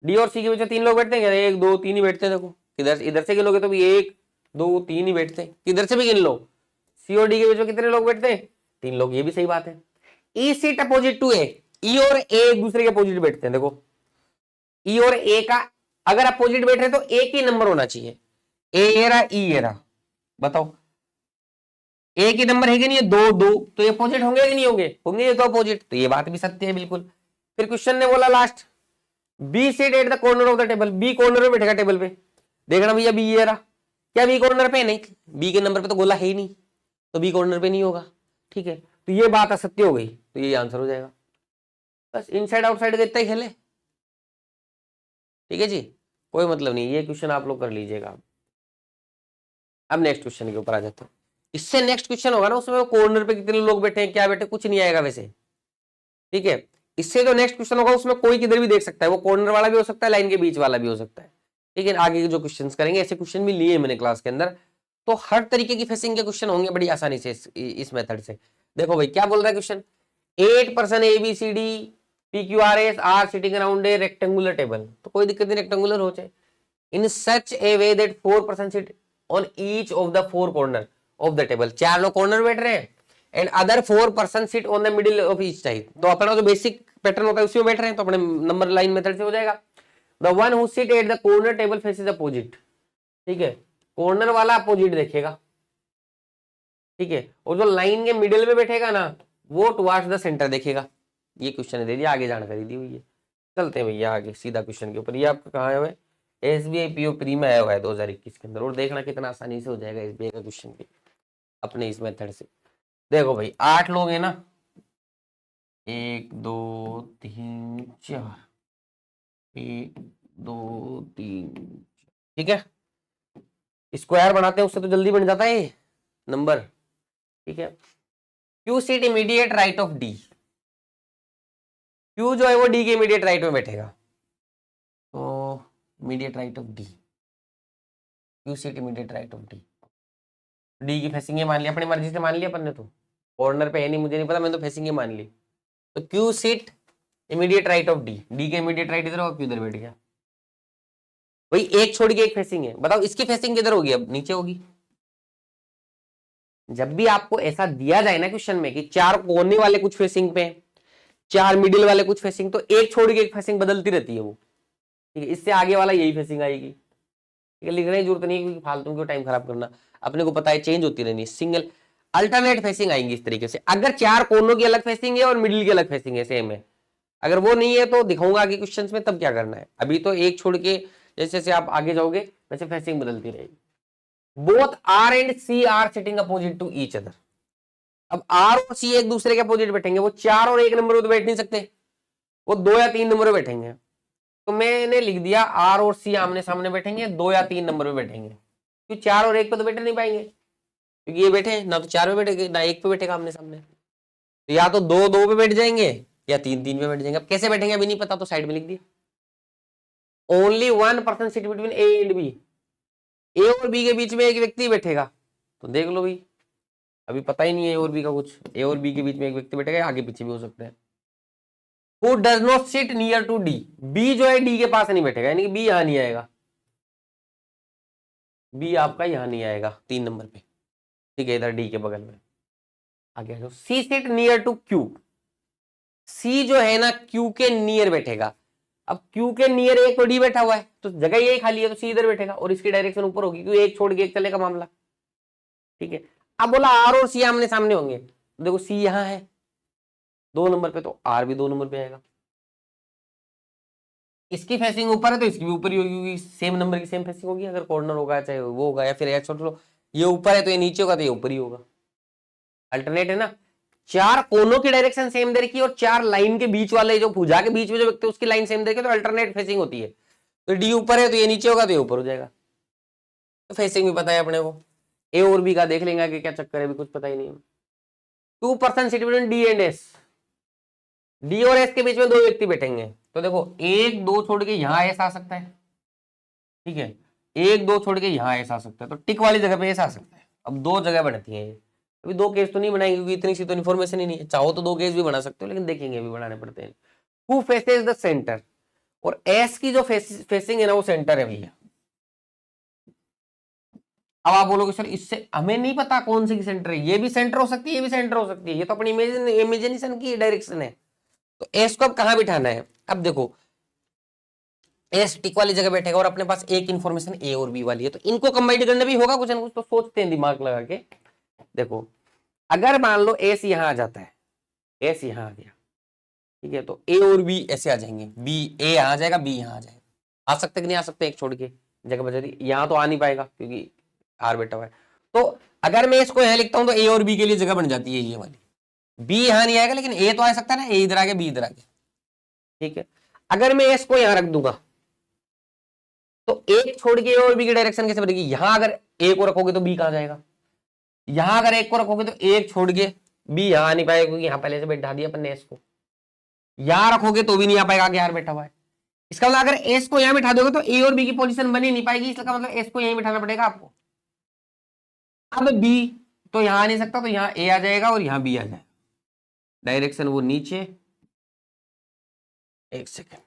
D और सी के बीच में 3 लोग बैठते हैं, 1 2 3 ही बैठते हैं। देखो इधर इधर से गिनोगे तो भी 1 2 3 ही बैठते हैं, किधर से भी गिन लो, सी और डी के बीच में कितने लोग बैठते हैं, 3 लोग, ये भी सही बात है। ई सीट अपोजिट टू ए, ई और ए एक दूसरे के अपोजिट बैठते हैं। देखो ई और ए का अगर अपोजिट बैठ रहे तो एक ही नंबर होना चाहिए, ए रहा ई ये रहा, बताओ एक ही नंबर है कि नहीं, दो दो, तो ये अपोजिट होंगे कि नहीं होंगे, होंगे ये तो अपोजिट, तो ये बात भी सत्य है बिल्कुल। फिर क्वेश्चन ने बोला last, B seat at the corner of the table, B corner में बैठेगा टेबल पे, देखना भैया बी ये रहा, क्या बी कॉर्नर पे नहीं, बी के नंबर पे तो गोला है ही नहीं, तो बी कॉर्नर पे नहीं होगा, ठीक है, तो ये बात असत्य हो गई, तो ये आंसर हो जाएगा। बस इनसाइड आउटसाइड का इतना ही खेले, ठीक है जी, कोई मतलब नहीं, ये क्वेश्चन आप लोग कर लीजिएगा। अब नेक्स्ट क्वेश्चन के ऊपर आ जाते हैं। इससे नेक्स्ट क्वेश्चन होगा ना, उसमें कॉर्नर पे कितने लोग बैठे हैं, क्या बैठे, कुछ नहीं आएगा वैसे, ठीक है। इससे जो नेक्स्ट क्वेश्चन होगा उसमें कोई किधर भी देख सकता है, वो कॉर्नर वाला भी हो सकता है, लाइन के बीच वाला भी हो सकता है, ठीक है। आगे के जो क्वेश्चंस करेंगे ऐसे क्वेश्चन भी लिए मैंने क्लास के अंदर, तो हर तरीके की फेसिंग के क्वेश्चन होंगे बड़ी आसानी से इस मेथड से। देखो भाई क्या बोल रहा है question, 8 person ABCD PQRS are sitting around a rectangular table, तो कोई दिक्कत नहीं, रेक्टेंगुलर हो जाए, in such a way that 4 person sit on each of the 4 corner of the table, 4 लोग कॉर्नर बैठ रहे हैं and other 4 person sit on the middle of each side, तो अपना जो बेसिक पैटर्न होता है उसी में बैठ रहे हैं, तो अपने नंबर लाइन मेथड से हो जाएगा। The one who sit at the corner table faces opposite, ठीक है, कॉर्नर वाला अपोजिट देखेगा, ठीक है, और जो लाइन के मिडिल में बैठेगा ना वो टुवर्ड्स द सेंटर देखेगा। ये क्वेश्चन दे दिया, आगे जानकारी दी हुई है। चलते हैं भैया आगे सीधा क्वेश्चन के ऊपर। ये आपका कहाँ है, SBI PO प्री में आया हुआ है 2021 के अंदर, और देखना कितना आसानी से हो जाएगा SBI का क्वेश्चन भी अपने इस मेथड से। देखो भाई 8 लोग हैं ना, 1 2 3 4, 1 2 3, ठीक है, स्क्वायर बनाते हैं उससे तो जल्दी बन जाता है ये नंबर, ठीक है। Q seat immediate right of D, Q जो है वो D के इमीडिएट राइट में बैठेगा, तो immediate right of D, Q seat immediate right of D, D की फेसिंग ये मान लिया, अपनी मर्जी से मान लिया अपन ने, तो कॉर्नर पे है नहीं, मुझे नहीं पता, मैंने तो फेसिंग ये मान ली, तो Q seat immediate right of D, D के इमीडिएट राइट इधर होगा, Q इधर बैठ गया, भाई एक छोड़ के एक फेसिंग है, बताओ इसकी फेसिंग किधर होगी, अब नीचे होगी। जब भी आपको ऐसा दिया जाए ना क्वेश्चन में कि 4 कोने वाले कुछ फेसिंग पे, 4 मिडिल वाले कुछ फेसिंग, तो एक छोड़ के एक फेसिंग बदलती रहती है वो, ठीक है, इससे आगे वाला यही फेसिंग आएगी, ठीक है, लिखने की जरूरत नहीं है क्योंकि फालतू क्यों टाइम खराब करना, अपने को पता है चेंज होती रहनी है, सिंगल अल्टरनेट फेसिंग आएंगी इस तरीके से। अगर 4 कोनों की अलग फेसिंग है और मिडिल की अलग फेसिंग है, सेम है, अगर वो नहीं है तो दिखाऊंगा आगे क्वेश्चंस में तब क्या करना है, अभी तो एक छोड़ के जैसे जैसे आप आगे जाओगे वैसे फेसिंग बदलती रहेगी। Both R and C are sitting opposite to each other, अब R और C एक दूसरे के अपोजिट बैठेंगे, वो 4 और 1 नंबर पे तो बैठ नहीं सकते, वो 2 या 3 नंबर पे बैठेंगे, तो मैंने लिख दिया R और C आमने सामने बैठेंगे, 2 या 3 नंबर पे बैठेंगे, क्योंकि 4 और 1 पे तो बैठ नहीं पाएंगे, क्योंकि ये बैठे ना तो 4 पे बैठेंगे ना 1 पे बैठेगा आमने सामने, तो या तो 2 2 पे बैठ जाएंगे या 3 3 पे बैठ जाएंगे। अब कैसे बैठेंगे अभी नहीं पता, तो साइड में लिख दिया, only 1 person sit between A and B, A और B के बीच में एक व्यक्ति बैठेगा, तो देख लो भाई अभी पता ही नहीं है A और B का कुछ, A और B के बीच में एक व्यक्ति बैठेगा, आगे पीछे भी हो सकता है। Who does not sit near to D, B जो है D के पास नहीं बैठेगा, यानी कि B यहां नहीं आएगा, B आपका यहां नहीं आएगा 3 नंबर पे, ठीक है, इधर D के बगल में। आगे आ जाओ, C sit near to Q, C जो है ना Q के नियर बैठेगा, अब Q के नियर एक तो D बैठा हुआ है, तो जगह यही खाली है, तो C इधर बैठेगा और इसकी डायरेक्शन ऊपर होगी, क्योंकि एक छोड़ के एक चलेगा मामला, ठीक है। अब बोला R और C आमने सामने होंगे, देखो C यहां है 2 नंबर पे, तो R भी 2 नंबर पे आएगा, इसकी फेसिंग ऊपर है तो इसकी भी ऊपर ही होगी, क्योंकि सेम नंबर की सेम फेसिंग होगी, अगर कॉर्नर होगा चाहे वो होगा, या फिर ऐसा छोड़ लो ये ऊपर है तो ये नीचे होगा, तो ये ऊपर ही होगा, अल्टरनेट है ना। 4 कोनों की डायरेक्शन सेम दे रखी है और 4 लाइन के बीच वाले जो भुजा के बीच में जो व्यक्ति उसकी लाइन सेम दे रखी है, तो अल्टरनेट फेसिंग होती है, तो डी ऊपर है तो ये नीचे होगा, तो ये ऊपर हो जाएगा, तो फेसिंग भी पता है अपने को। ए और बी का देख लेंगे कि क्या चक्कर है, अभी कुछ पता ही नहीं है। 2 person sit between D and S, D और एस के बीच में 2 व्यक्ति बैठेंगे, तो देखो 1 2 छोड़ के यहां एस आ सकता है, ठीक है, 1 2 छोड़ के यहां एस आ सकता है, तो टिक वाली जगह पे एस आ सकता है। अब 2 जगह बनती है, अभी 2 केस तो नहीं बनाएंगे क्योंकि इतनी सी तो इन्फॉर्मेशन ही नहीं है, चाहो तो 2 केस भी बना सकते हो, लेकिन देखेंगे अभी बनाने पड़ते हैं। हु फेसेस द सेंटर, और एस की जो फेसिंग है ना वो सेंटर है भैया। अब आप बोलोगे सर इससे हमें नहीं पता कौन सी सेंटर है, ये भी सेंटर हो सकती है, ये भी सेंटर हो सकती है, ये तो अपनी इमेजिनेशन की डायरेक्शन है, तो एस को अब कहां बिठाना है। अब देखो एस टिक वाली जगह बैठेगा और अपने पास एक इंफॉर्मेशन ए और बी वाली है, तो इनको कंबाइन करना भी होगा कुछ ना कुछ, तो सोचते हैं दिमाग लगा के। देखो अगर मान लो एस यहां आ जाता है, एस यहां आ गया, ठीक है, तो ए और बी ऐसे आ जाएंगे, बी ए यहां आ जाएगा, बी यहां आ जाएगा। आ सकते कि नहीं आ सकते, एक छोड़ के जगह बचा दी, यहां तो आ नहीं पाएगा क्योंकि आर बैठा हुआ है। तो अगर मैं इसको यहां लिखता हूं तो ए और बी के लिए जगह बन जाती है ये वाली, बी यहां नहीं आएगा लेकिन ए तो आ सकता है ना, ए इधर आ गया, बी इधर आ गया, ठीक है। अगर मैं एस को यहां रख दूंगा तो एक छोड़ के ए और बी की डायरेक्शन कैसे बनेगी, यहां अगर ए को रखोगे तो बी कहां जाएगा, यहां अगर एक को रखोगे तो एक छोड़ के बी यहां नहीं पाएगा क्योंकि यहां पहले से बैठा दिया अपन ने एस को, यहां रखोगे तो भी नहीं आ पाएगा, आगे यार बैठा हुआ है। इसका मतलब अगर एस को यहां बिठा दोगे तो ए और बी की पोजीशन बनी नहीं पाएगी, इसका मतलब एस को यहीं बिठाना पड़ेगा आपको। अब बी तो यहां आ नहीं सकता, तो यहां ए आ जाएगा और यहां बी आ जाएगा, डायरेक्शन वो नीचे, एक सेकेंड,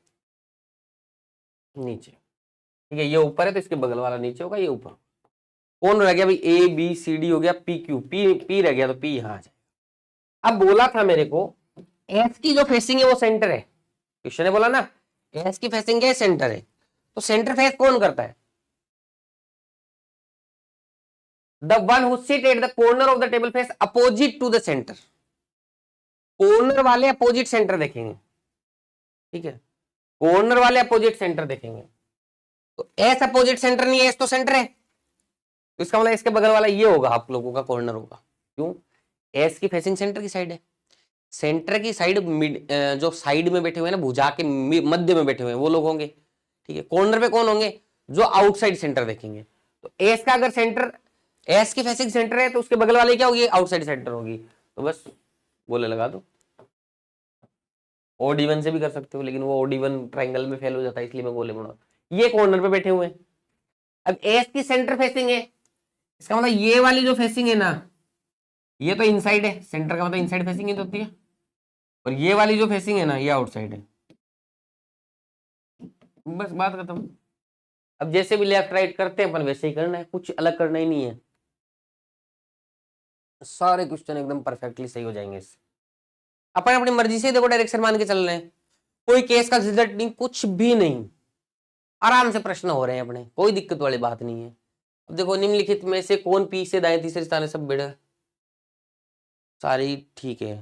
नीचे, ठीक है, ये ऊपर है तो इसके बगल वाला नीचे होगा, ये ऊपर। कौन रह गया भाई, ए बी सी डी हो गया, पी क्यू, पी पी रह गया तो पी यहां आ जाएगा। अब बोला था मेरे को एस की जो फेसिंग है वो सेंटर है, क्वेश्चन ने बोला ना एस की फेसिंग है सेंटर है, तो सेंटर फेस कौन करता है, the one who sit at the corner of the table face opposite to the centre, corner वाले अपोजिट सेंटर देखेंगे, ठीक है, कॉर्नर वाले अपोजिट सेंटर देखेंगे, तो एस अपोजिट सेंटर नहीं है, एस तो सेंटर है, तो इसका मतलब इसके बगल वाला ये होगा आप लोगों का कॉर्नर होगा, क्यों, एस की फेसिंग सेंटर की साइड है, सेंटर की साइड जो साइड में बैठे हुए हैं ना, भुजा के मध्य में बैठे हुए हैं वो लोग होंगे, ठीक है, कॉर्नर पे कौन होंगे, जो आउटसाइड सेंटर देखेंगे, तो एस का अगर सेंटर, एस की फेसिंग सेंटर है तो उसके बगल वाले क्या होगी, आउटसाइड सेंटर होगी, तो बस बोले लगा दो। ओड इवन से भी कर सकते हो लेकिन वो ओड इवन ट्राइंगल में फेल हो जाता है, इसलिए मैं बोले बना, ये कॉर्नर पे बैठे हुए हैं। अब एस की सेंटर फेसिंग है, इसका मतलब ये वाली जो फेसिंग है ना, ये तो इनसाइड है, सेंटर का मतलब इनसाइड फेसिंग ही तो होती है, और ये वाली जो फेसिंग है ना ये आउटसाइड है, बस बात खत्म। अब जैसे भी लेफ्ट राइट करते हैं अपन वैसे ही करना है, कुछ अलग करना ही नहीं है, सारे क्वेश्चन एकदम परफेक्टली सही हो जाएंगे इससे। अपन अपनी मर्जी से देखो डायरेक्शन मान के चल रहे हैं, कोई केस का रिजल्ट नहीं, कुछ भी नहीं, आराम से प्रश्न हो रहे हैं अपने, कोई दिक्कत वाली बात नहीं है। अब देखो निम्नलिखित में से कौन पी से दाएं तीसरे स्थान है, सब बेड़ा सारी ठीक है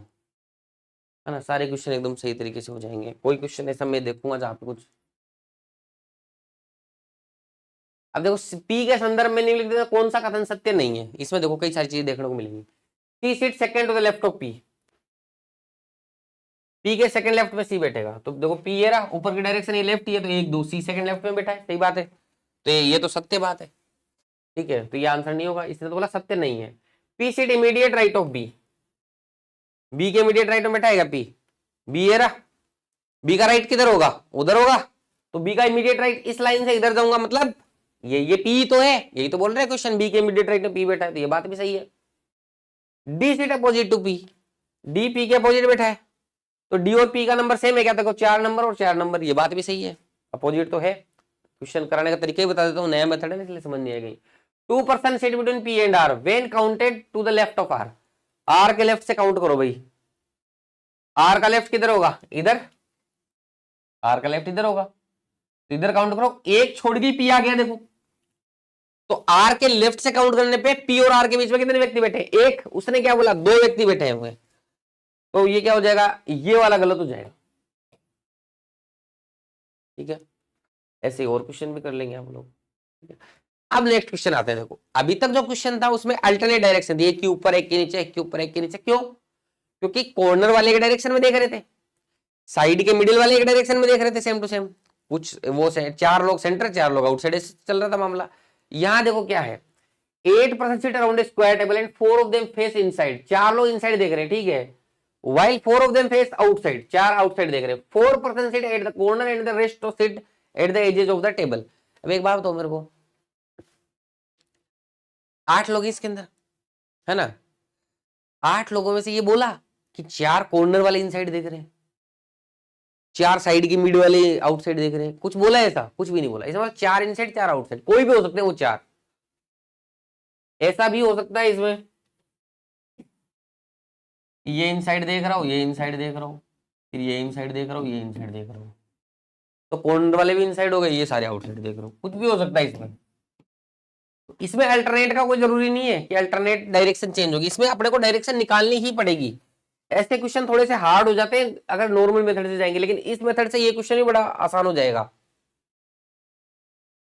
ना, सारे क्वेश्चन एकदम सही तरीके से हो जाएंगे, कोई क्वेश्चन ऐसा मैं देखूंगा जहां पे कुछ, अब देखो पी के संदर्भ में निम्नलिखित में कौन सा कथन सत्य नहीं है, इसमें देखो कई सारी चीजें देखने को मिलेंगी। C seat second to the left of P, P के सेकंड लेफ्ट में सी बैठेगा, तो देखो पी ये रहा, ऊपर की डायरेक्शन ये लेफ्ट ही है, तो एक दो सी सेकंड लेफ्ट में बैठा है, सही बात है, तो ये तो सत्य बात है, ठीक है, तो ये आंसर नहीं होगा, इसने तो बोला सत्य नहीं है। P seat immediate right of B, B के इमीडिएट राइट में बैठाएगा पी, बी ये रहा, बी का राइट किधर होगा, उधर होगा, तो बी का इमीडिएट राइट इस लाइन से इधर जाऊंगा, मतलब ये पी तो है, यही तो बोल रहे हैं क्वेश्चन, बी के इमीडिएट राइट में पी बैठा है, तो ये बात भी सही है। D seat opposite to P, D P के अपोजिट बैठा है, तो डी और पी का नंबर सेम है क्या, देखो 4 नंबर और 4 नंबर, ये बात भी सही है, अपोजिट तो है। क्वेश्चन कराने का तरीका ही बता देता हूँ, नया मेथड है इसलिए समझ नहीं आ गई। 2 person sit between P and R when counted to the left of R, R के लेफ्ट से काउंट करो भाई, आर का लेफ्ट किधर होगा, इधर, आर का लेफ्ट इधर होगा, तो इधर काउंट करो, एक छोड़ के पी आ गया देखो, तो आर के लेफ्ट से काउंट करने पे पी और आर के बीच में कितने व्यक्ति बैठे, एक, उसने क्या बोला 2 व्यक्ति बैठे हुए, तो ये क्या हो जाएगा, ये वाला गलत हो जाएगा, ठीक है, ऐसे और क्वेश्चन भी कर लेंगे आप लोग। अब नेक्स्ट क्वेश्चन आते हैं, देखो अभी तक जो क्वेश्चन था उसमें अल्टरनेट डायरेक्शन दिए, एक के ऊपर एक के नीचे, एक के ऊपर एक के नीचे, क्यों, क्योंकि कॉर्नर वाले के डायरेक्शन में देख रहे थे, साइड के मिडिल वाले के डायरेक्शन में देख रहे थे, सेम टू सेम, कुछ वो 4 लोग सेंटर 4 लोग आउटसाइड चल रहा था मामला। यहां देखो क्या है, 8 person sit around a square table and 4 of them face inside, 4 लोग इनसाइड देख रहे हैं, ठीक है, while 4 of them face outside, 4 outside देख रहे हैं, 4 person sit at the corner and the rest of sit at the edges of the table. अब एक बात बताओ मेरे को, 8 लोग इसके अंदर है ना, 8 लोगों में से ये बोला कि 4 कॉर्नर वाले इनसाइड देख रहे हैं, 4 साइड की मिड वाले आउटसाइड देख रहे हैं, कुछ बोला ऐसा, कुछ भी नहीं बोला, इसमें 4 इनसाइड 4 आउटसाइड, कोई भी हो सकते हैं वो 4, ऐसा भी हो सकता है इसमें ये इनसाइड देख रहा हूं, ये इनसाइड देख रहा हूं, फिर ये इनसाइड देख रहा हूं, ये इनसाइड देख रहा हूं, तो कॉर्नर वाले भी इनसाइड हो गए, ये सारे आउटसाइड देख रहे हो, कुछ भी हो सकता है इसमें। इसमें अल्टरनेट का कोई जरूरी नहीं है कि अल्टरनेट डायरेक्शन चेंज होगी, इसमें अपने को डायरेक्शन निकालनी ही पड़ेगी। ऐसे क्वेश्चन थोड़े से हार्ड हो जाते हैं अगर नॉर्मल मेथड से जाएंगे, लेकिन इस मेथड से ये क्वेश्चन भी बड़ा आसान हो जाएगा।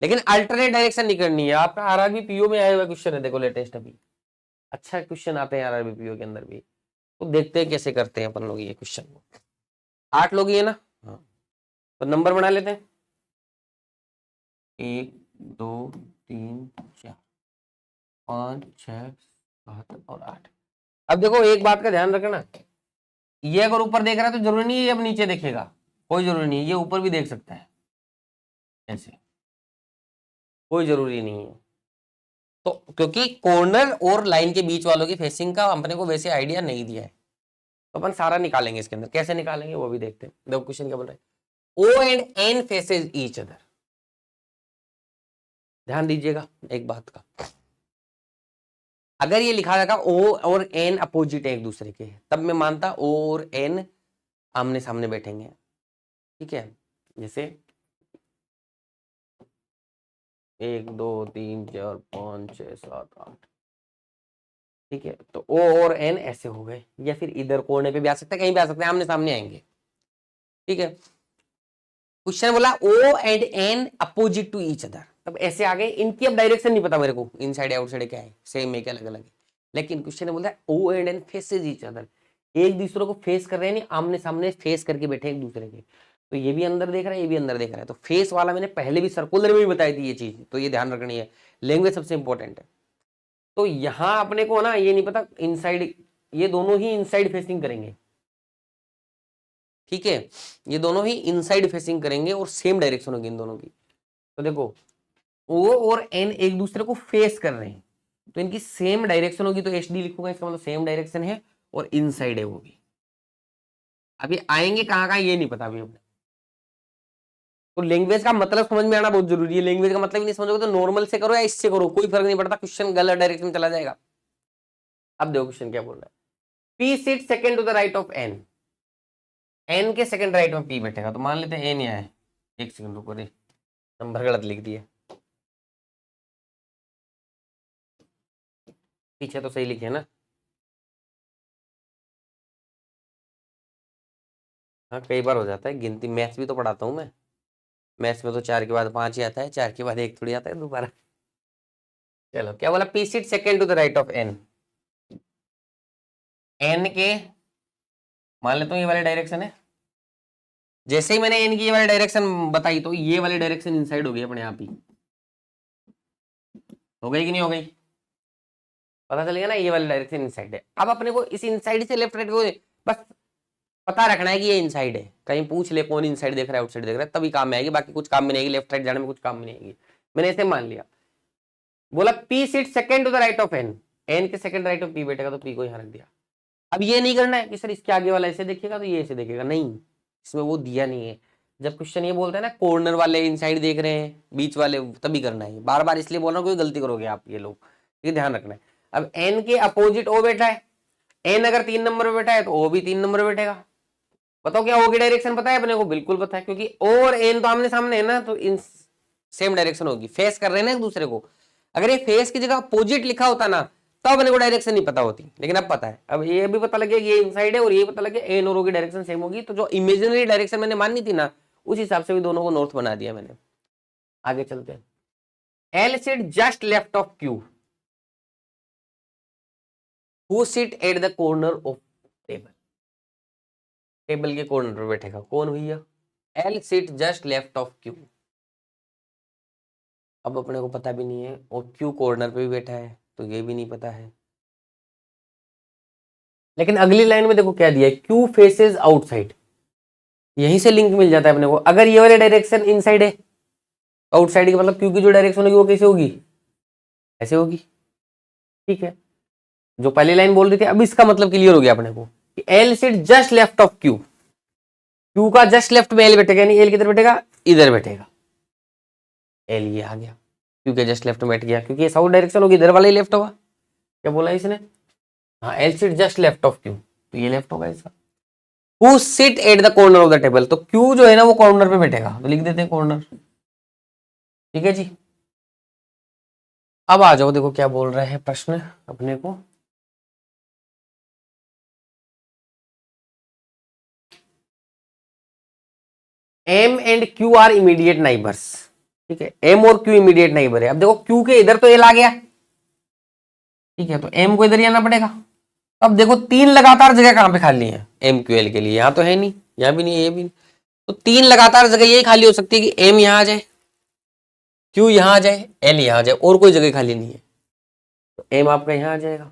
लेकिन अल्टरनेट डायरेक्शन नहीं करनी है। आपका आरआरबी पीओ में आया हुआ क्वेश्चन है, देखो लेटेस्ट अभी अच्छा क्वेश्चन आते हैं आरआरबी पीओ के अंदर भी, तो देखते हैं कैसे करते हैं अपन लोग ये क्वेश्चन को। 8 लोग ही है ना, हाँ तो नंबर बना लेते हैं 1 2 3 4 5 6 7 और 8। अब देखो एक बात का ध्यान रखना, ये अगर ऊपर देख रहा है तो जरूरी नहीं है ये अब नीचे देखेगा, कोई जरूरी नहीं है, ये ऊपर भी देख सकता है ऐसे, कोई जरूरी नहीं है। तो क्योंकि कॉर्नर और लाइन के बीच वालों की फेसिंग का अपने को वैसे आइडिया नहीं दिया है, तो अपन सारा निकालेंगे इसके अंदर, कैसे निकालेंगे वो भी देखते हैं। देखो क्वेश्चन क्या बोल रहा है, O and N faces each other. ध्यान दीजिएगा एक बात का, अगर ये लिखा रहेगा O और N अपोजिट है एक दूसरे के, तब मैं मानता O और N आमने सामने बैठेंगे, ठीक है। जैसे 1 2 3 4 5 6 7 8, ठीक है। तो O और N ऐसे हो गए, या फिर इधर कोने पे भी आ सकता है, कहीं भी आ सकते हैं, आमने सामने आएंगे, ठीक है। क्वेश्चन बोला O and N opposite to each other, तब ऐसे आ गए, इनकी अब डायरेक्शन नहीं पता मेरे को, इनसाइड आउटसाइड क्या है, सेम है क्या अलग अलग है, लेकिन क्वेश्चन बोलता है O and N faces each other, एक दूसरे को फेस कर रहे हैं, नहीं आमने सामने फेस करके बैठे एक दूसरे के, तो ये भी अंदर देख रहा है, ये भी अंदर देख रहा है, तो फेस वाला मैंने पहले भी सर्कुलर में भी बताई थी ये चीज, तो ये ध्यान रखनी है, लैंग्वेज सबसे इंपॉर्टेंट है। तो यहां अपने को ना ये नहीं पता इनसाइड, ये दोनों ही इनसाइड फेसिंग करेंगे, ठीक है, ये दोनों ही इनसाइड फेसिंग करेंगे और सेम डायरेक्शन होगी इन दोनों की। तो देखो O और N एक दूसरे को फेस कर रहे हैं, तो इनकी सेम डायरेक्शन होगी, तो HD लिखूंगा, इसका मतलब सेम डायरेक्शन है और इनसाइड है वो भी। अभी आएंगे कहाँ कहाँ ये नहीं पता अभी अपने, तो लैंग्वेज का मतलब समझ में आना बहुत जरूरी है। लैंग्वेज का मतलब ही नहीं समझोगे तो नॉर्मल से करो या इससे करो, कोई फर्क नहीं पड़ता, क्वेश्चन गलत डायरेक्शन में चला जाएगा। अब देखो क्वेश्चन क्या बोल रहा है, P sit second to the right of N, N के सेकंड राइट में P बैठेगा, तो मान लेते हैं N यहाँ है, एक सेकंड रुको रे, नंबर गलत लिख दिए, पीछे तो सही लिखे ना, हाँ कई बार हो जाता है, गिनती मैथ्स भी तो पढ़ाता हूँ मैं, मैथ्स में तो 4 के बाद 5 ही आता है, 4 के बाद 1 थोड़ी आता है दोबारा। चलो क्या बोला, P sit second to the right of N, N के मान लेता हूँ ये वाले डायरेक्शन है, जैसे ही मैंने N की ये वाली डायरेक्शन बताई तो ये वाली डायरेक्शन इनसाइड हो गई अपने आप ही, हो गई कि नहीं हो गई, पता चल गया ना, ये वाली डायरेक्शन इनसाइड है। अब अपने को इस इनसाइड से लेफ्ट राइट को बस पता रखना है कि ये इनसाइड है, कहीं पूछ ले कौन इनसाइड देख रहा है आउटसाइड देख रहा है, तभी काम में आएगी, बाकी कुछ काम में नहीं आएगी, लेफ्ट राइट जाने में कुछ काम में नहीं आएगी। मैंने ऐसे मान लिया, बोला P sit second to the right of N, N के सेकंड राइट ऑफ P बैठेगा, तो P को यहाँ रख दिया। अब ये नहीं करना है कि सर इसके आगे वाला ऐसे देखेगा तो ये ऐसे देखेगा, नहीं, इसमें वो दिया नहीं है। जब क्वेश्चन ये बोलता है ना कॉर्नर वाले इनसाइड देख रहे हैं बीच वाले, तभी करना है, बार बार इसलिए बोल रहा हूँ कोई गलती करोगे आप ये लोग, ये ध्यान रखना है। अब N के अपोजिट O बैठा है, N अगर 3 नंबर पे बैठा है तो O भी 3 नंबर पे बैठेगा। बताओ क्या O की डायरेक्शन पता है अपने को, बिल्कुल पता है, क्योंकि O और N तो आमने सामने है ना, तो इन सेम डायरेक्शन होगी, फेस कर रहे हैं ना एक दूसरे को। अगर ये फेस की जगह अपोजिट लिखा होता ना तो अपने को डायरेक्शन नहीं पता होती, लेकिन अब पता है। अब ये भी पता लग गया ये इनसाइड है और ये पता लग गया N और O की डायरेक्शन सेम होगी, तो जो इमेजिनरी डायरेक्शन मैंने माननी थी ना, उस हिसाब से भी दोनों को नॉर्थ बना दिया मैंने। आगे चलते हैं, L sit just left of Q, who sit at the corner of table, table के कॉर्नर पर बैठेगा कौन भैया, L sit just left of Q। अब अपने को पता भी नहीं है, और Q कॉर्नर पे भी बैठा है, तो ये भी नहीं पता है। लेकिन अगली लाइन में देखो क्या दिया है, Q फेसेस आउटसाइड, यहीं से लिंक मिल जाता है अपने को। अगर ये वाली डायरेक्शन इनसाइड है, आउटसाइड की मतलब Q की जो डायरेक्शन होगी वो कैसे होगी, ऐसे होगी, ठीक है। जो पहली लाइन बोल रही थी, अब इसका मतलब क्लियर हो गया अपने को कि L sit just left of Q, Q का जस्ट लेफ्ट में L बैठेगा, यानी L किधर बैठेगा, इधर बैठेगा, L ये आ गया, Q के जस्ट लेफ्ट में बैठ गया, क्योंकि ये साउथ डायरेक्शन होगी, इधर वाला ही लेफ्ट होगा। क्या बोला इसने, हाँ L sit just left of Q, तो ये लेफ्ट होगा इसका। Who sit at the corner of the table. तो क्यू जो है ना वो कॉर्नर पे बैठेगा, तो लिख देते हैं कॉर्नर। ठीक है जी। अब आ जाओ, देखो क्या बोल रहे हैं प्रश्न अपने को। M and Q are immediate neighbours. ठीक है, एम और क्यू इमीडिएट नाइबर है। अब देखो क्यू के इधर तो एल आ गया, ठीक है, तो एम को इधर ही आना पड़ेगा। अब देखो तीन लगातार जगह कहां पे खाली है एम क्यू एल के लिए, यहां तो है नहीं, यहां भी नहीं है, ये भी नहीं। तो तीन लगातार जगह यही खाली हो सकती है कि एम यहां आ जाए, क्यू यहां आ जाए, एल यहां आ जाए, और कोई जगह खाली नहीं है। तो एम आपका यहां आ जाएगा,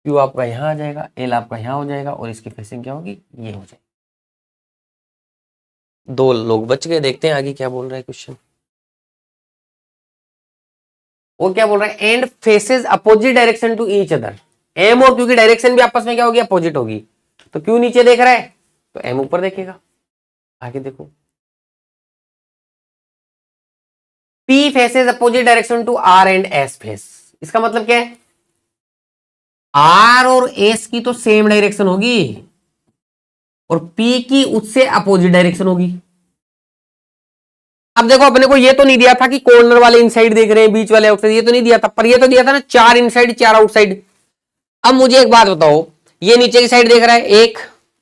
क्यू आपका यहां आ जाएगा, एल आपका यहां हो जाएगा, और इसकी फेसिंग क्या होगी, ये हो जाएगी। दो लोग बच गए। देखते हैं आगे क्या बोल रहा है क्वेश्चन। वो क्या बोल रहा है, and faces opposite direction to each other. M और क्यू की डायरेक्शन भी आपस में क्या होगी, अपोजिट होगी। तो क्यू नीचे देख रहा है तो एम ऊपर देखेगा। आगे देखो, P faces opposite direction to R and S face. इसका मतलब क्या है, आर और एस की तो सेम डायरेक्शन होगी, और पी की उससे अपोजिट डायरेक्शन होगी। अब देखो अपने को ये तो नहीं दिया था कि कॉर्नर वाले इनसाइड देख रहे हैं, बीच वाले आउटसाइड, ये तो नहीं दिया था, पर ये तो दिया था ना चार इनसाइड चार आउटसाइड। अब मुझे एक बात बताओ, ये नीचे की साइड देख रहा है एक,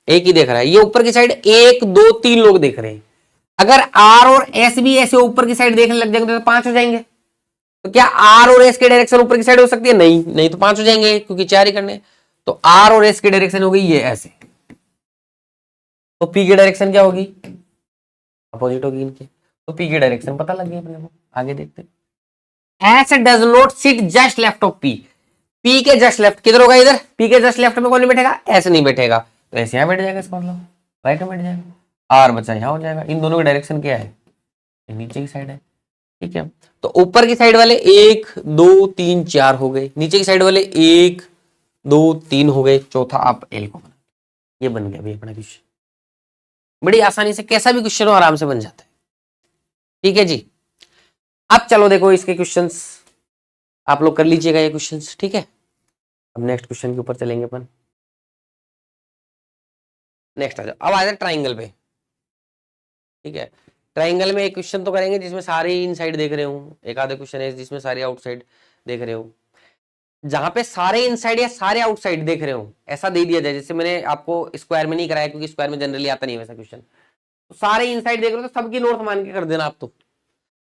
एक ही देख रहा है, ये ऊपर की साइड एक दो तीन लोग देख रहे हैं। अगर आर और एस भी ऐसे ऊपर की साइड देखने लग जाएंगे तो पांच हो जाएंगे। तो क्या आर और एस की डायरेक्शन ऊपर की साइड हो सकती है, नहीं, नहीं तो पांच हो जाएंगे क्योंकि चार ही करने। तो आर और एस की डायरेक्शन हो गई ये ऐसे, तो पी की डायरेक्शन क्या होगी, अपोजिट होगी इनके। तो पी की डायरेक्शन पता लग गई अपने को। आगे देखते हैं, S does not seat just left of P. P के जस्ट लेफ्ट किधर होगा, इधर। पी के जस्ट लेफ्ट में कौन नहीं बैठेगा, एस नहीं बैठेगा, तो ऐसे यहां बैठ जाएगा, इसका मतलब राइट में बैठ जाएगा। आर बचा यहां हो जाएगा। इन दोनों की डायरेक्शन क्या है, नीचे की साइड है। ठीक है, तो ऊपर की साइड वाले एक दो तीन चार हो गए, नीचे की साइड वाले एक दो तीन हो गए, चौथा आप एल को बना। ये बन गया भाई अपना क्वेश्चन। बड़ी आसानी से कैसा भी क्वेश्चन हो आराम से बन जाता है। ठीक है जी। अब चलो देखो इसके क्वेश्चंस आप लोग कर लीजिएगा ये क्वेश्चंस। ठीक है, अब नेक्स्ट क्वेश्चन के ऊपर चलेंगे अपन। नेक्स्ट आ जाओ, अब आ जाए ट्राइंगल पे। ठीक है, ट्राइंगल में एक क्वेश्चन तो करेंगे जिसमें सारे इनसाइड देख रहे हो, एक आधे क्वेश्चन है जिसमें सारे आउटसाइड देख रहे हो। जहां पे सारे इनसाइड या सारे आउटसाइड देख रहे हो ऐसा दे दिया जाए, जैसे मैंने आपको स्क्वायर में नहीं कराया क्योंकि स्क्वायर में जनरली आता नहीं वैसा क्वेश्चन। तो सारे इनसाइड देख रहे हो तो सबकी नॉर्थ मान के कर देना आप, तो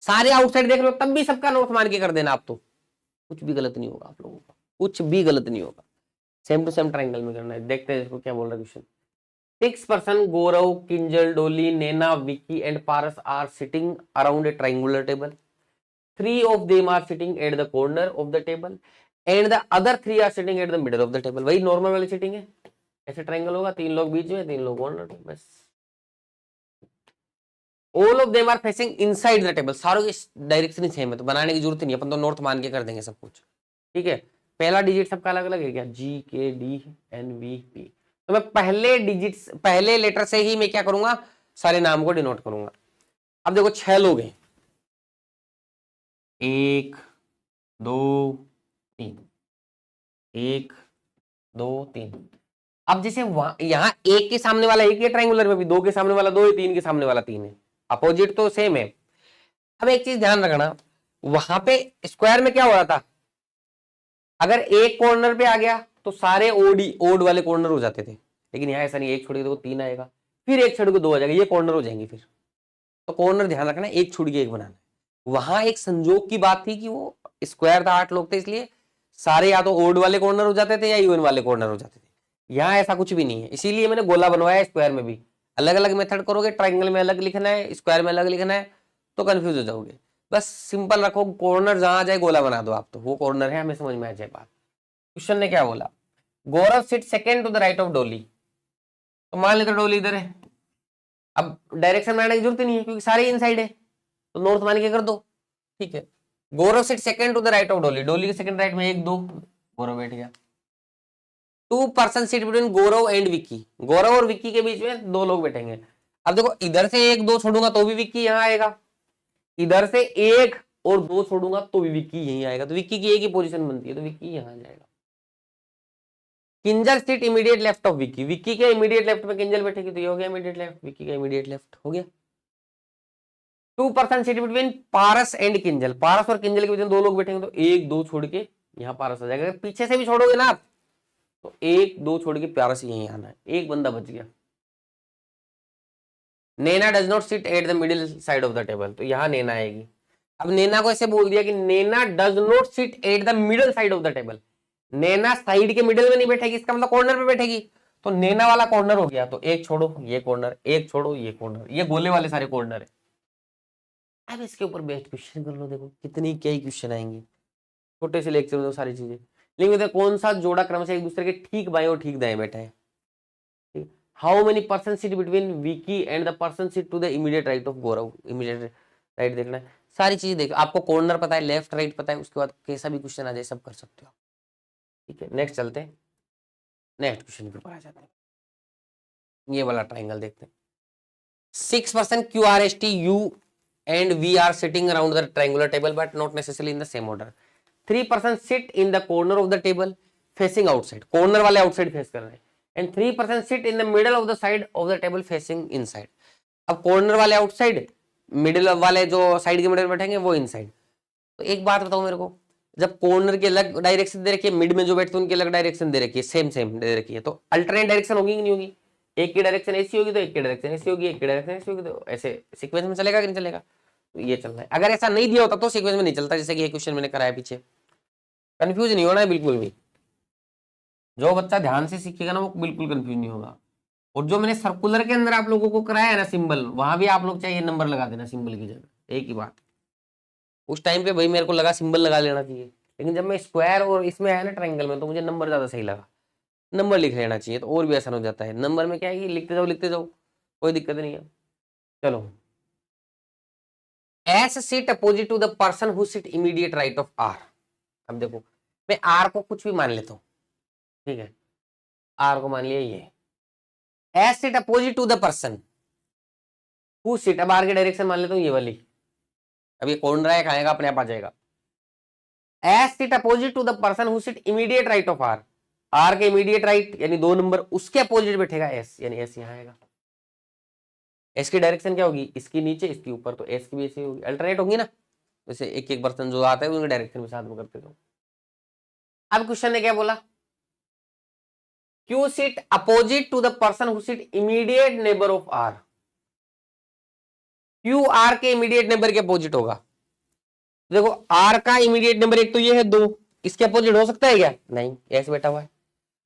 सारे आउटसाइड देख रहे हो तब भी सबका नॉर्थ मान के कर देना आप, तो कुछ भी गलत नहीं होगा आप लोगों का, कुछ भी गलत नहीं होगा। सेम टू सेम ट्राइंगल में करना है। देखते हैं इसको क्या बोल रहा है question. 6 person, Gaurav, Kinjal, Dolly, Nena, Vicky, and Paras are sitting around a triangular table. 3 of them are sitting at the corner of the table, and the other 3 are sitting at the middle of the table. वही normal वाली seating है, ऐसे triangle होगा, तीन लोग बीच में, तीन लोग कॉर्नर पे, बस। All of them are facing inside the table. सारों की डायरेक्शन ही सेम है, तो बनाने की जरूरत नहीं, अपन तो नॉर्थ मान के कर देंगे सब कुछ। ठीक है, पहला डिजिट सबका अलग अलग है क्या, जी के डी एन वी पी। तो मैं पहले डिजिट पहले लेटर से ही मैं क्या करूंगा, सारे नाम को डिनोट करूंगा। अब देखो 6 लोग हैं, 1 2 3, 1 2 3। अब जैसे यहाँ एक के सामने वाला एक है, ट्राइंगुलर में भी दो के सामने वाला दो है, तीन के सामने वाला तीन है, अपोजिट तो सेम है। अब एक चीज ध्यान रखना, वहां पे स्क्वायर में क्या हो रहा था, अगर एक कॉर्नर पे आ गया तो सारे ओड वाले कॉर्नर हो जाते थे, लेकिन यहाँ ऐसा नहीं, एक छोड़ के दो तीन आएगा, फिर एक छोड़ के दो आ जाएगा, ये कॉर्नर हो जाएंगे फिर। तो कॉर्नर ध्यान रखना, एक छोड़ के एक बनाना। वहां एक संजोग की बात थी कि वो स्क्वायर था, 8 लोग थे, इसलिए सारे या तो ओड वाले कॉर्नर हो जाते थे या इवन वाले कॉर्नर हो जाते थे। यहाँ ऐसा कुछ भी नहीं है, इसीलिए मैंने गोला बनवाया। स्क्वायर में भी अलग अलग मेथड करोगे, ट्राइंगल में अलग लिखना है, स्क्वायर में अलग लिखना है, तो कंफ्यूज हो जाओगे। बस सिंपल रखो, कॉर्नर जहां आ जाए गोला बना दो आप, तो वो कॉर्नर है, हमें समझ में आ जाए बात। क्वेश्चन ने क्या बोला, Gaurav sit second to the right of Dolly. तो मान लेते डोली इधर है, अब डायरेक्शन बनाने की जरूरत नहीं है क्योंकि सारे इनसाइड है, तो नॉर्थ मान के कर दो। ठीक है, Gaurav sit second to the right of Dolly, Dolly के सेकेंड राइट में एक दो, गौरव बैठ गया। 2 person sit between Gaurav and Vicky, Gaurav और विक्की के बीच में दो लोग बैठेंगे। अब देखो इधर से एक दो छोड़ूंगा तो भी विक्की यहाँ आएगा, इधर से एक और दो छोड़ूंगा तो भी विक्की यहीं आएगा, तो विक्की की एक ही पोजीशन बनती है, तो विक्की यहाँ आ जाएगा। Kinjal seat immediate left of Vicky, Vicky के इमीडिएट लेफ्ट में किंजल बैठेगी, तो ये हो गया इमीडिएट लेफ्ट, विक्की का इमीडिएट लेफ्ट हो गया। 2% seat between Paras and Kinjal, Paras और किंजल के बीच में दो लोग बैठेंगे, तो एक दो छोड़ के यहाँ पारस आ जाएगा। अगर पीछे से भी छोड़ोगे ना आप, तो एक दो छोड़ के पारस यहीं आना है, एक बंदा बच गया। Naina does not sit at the middle side of the table, तो यहाँ नैना आएगी। अब नैना को ऐसे बोल दिया कि Naina does not sit at the middle side of the table, Naina side के मिडिल में नहीं बैठेगी, इसका मतलब कॉर्नर पे बैठेगी, तो नैना वाला कॉर्नर हो गया, तो एक छोड़ो ये कॉर्नर, एक छोड़ो ये कॉर्नर, ये गोले वाले सारे कॉर्नर है। अब इसके ऊपर बेस्ट क्वेश्चन कर लो, देखो कितनी क्या ही क्वेश्चन आएंगे, छोटे से लेक्चर में सारी चीजें। लेकिन देखो कौन सा जोड़ा क्रम से एक दूसरे के ठीक बाएं और ठीक दाएं बैठा है। How many person seat between Vicky and the person seat to the immediate right of Gaurav, immediate right देखना है, सारी चीजें देखो, आपको कॉर्नर पता है, लेफ्ट राइट पता है, उसके बाद कैसा भी क्वेश्चन आ जाए सब कर सकते हो। ठीक है, नेक्स्ट चलते हैं, नेक्स्ट क्वेश्चन के ऊपर आ जाते हैं। ये वाला ट्राइंगल देखते हैं। 6% QRST U and V are sitting around the triangular table but not necessarily in the same order. 3% sit in the corner of the table facing outside, corner वाले outside face कर रहे हैं, and 3% sit in the middle of the side of the table facing inside. अब corner वाले outside, middle वाले जो side के middle में बैठेंगे वो inside। तो एक बात बताओ मेरे को, जब कॉर्नर की अलग डायरेक्शन दे रखी है, मिड में जो बैठते हैं उनकी अलग डायरेक्शन दे रखी है, सेम सेम दे रखी है, तो अल्टरनेट डायरेक्शन होगी कि नहीं होगी? एक की डायरेक्शन ऐसी होगी तो एक की डायरेक्शन ऐसी होगी, एक की डायरेक्शन ऐसी होगी, तो ऐसे सीक्वेंस में चलेगा कि नहीं चलेगा? तो ये चलना है। अगर ऐसा नहीं दिया होता तो सीक्वेंस में नहीं चलता, जैसे कि ये क्वेश्चन मैंने कराया पीछे। कंफ्यूज नहीं होना है बिल्कुल भी, जो बच्चा ध्यान से सीखेगा ना वो बिल्कुल कंफ्यूज नहीं होगा। और जो मैंने सर्कुलर के अंदर आप लोगों को कराया है ना सिंबल, वहां भी आप लोग चाहिए नंबर लगा देना सिंबल की जगह, एक ही बात। उस टाइम पे भाई मेरे को लगा सिंबल लगा लेना चाहिए, लेकिन जब मैं स्क्वायर और इसमें आया ना ट्रायंगल में, तो मुझे नंबर ज्यादा सही लगा, नंबर लिख लेना चाहिए तो और भी आसान हो जाता है। नंबर में क्या है कि लिखते जाओ कोई दिक्कत नहीं है। चलो, S seat opposite to the person who seat immediate right of R. अब देखो मैं आर को कुछ भी मान लेता हूं, ठीक है, आर को मान लिया ये, S seat opposite to the person who seat, अब आर की डायरेक्शन मान लेता हूं ये वाली, अब ये कौन रहा है खाएगा अपने आप आ जाएगा। S seat opposite to the person who seat immediate right of R, R के इमीडिएट राइट यानी 2 नंबर उसके अपोजिट बैठेगा एस, यानी एस यहां आएगा। एस की डायरेक्शन क्या होगी? इसकी नीचे इसकी ऊपर, तो एस की भी ऐसी होगी, अल्टरनेट होगी ना, जैसे एक एक पर्सन जो आता है उनके डायरेक्शन में साथ में करते जाओ। अब क्वेश्चन ने क्या बोला? Q seat opposite to the person who seat immediate neighbour of R, Q R के इमीडिएट नेबर के अपोजिट होगा। देखो आर का इमीडिएट नंबर एक तो ये है 2, इसके अपोजिट हो सकता है क्या? नहीं, ऐसे बैठा हुआ है।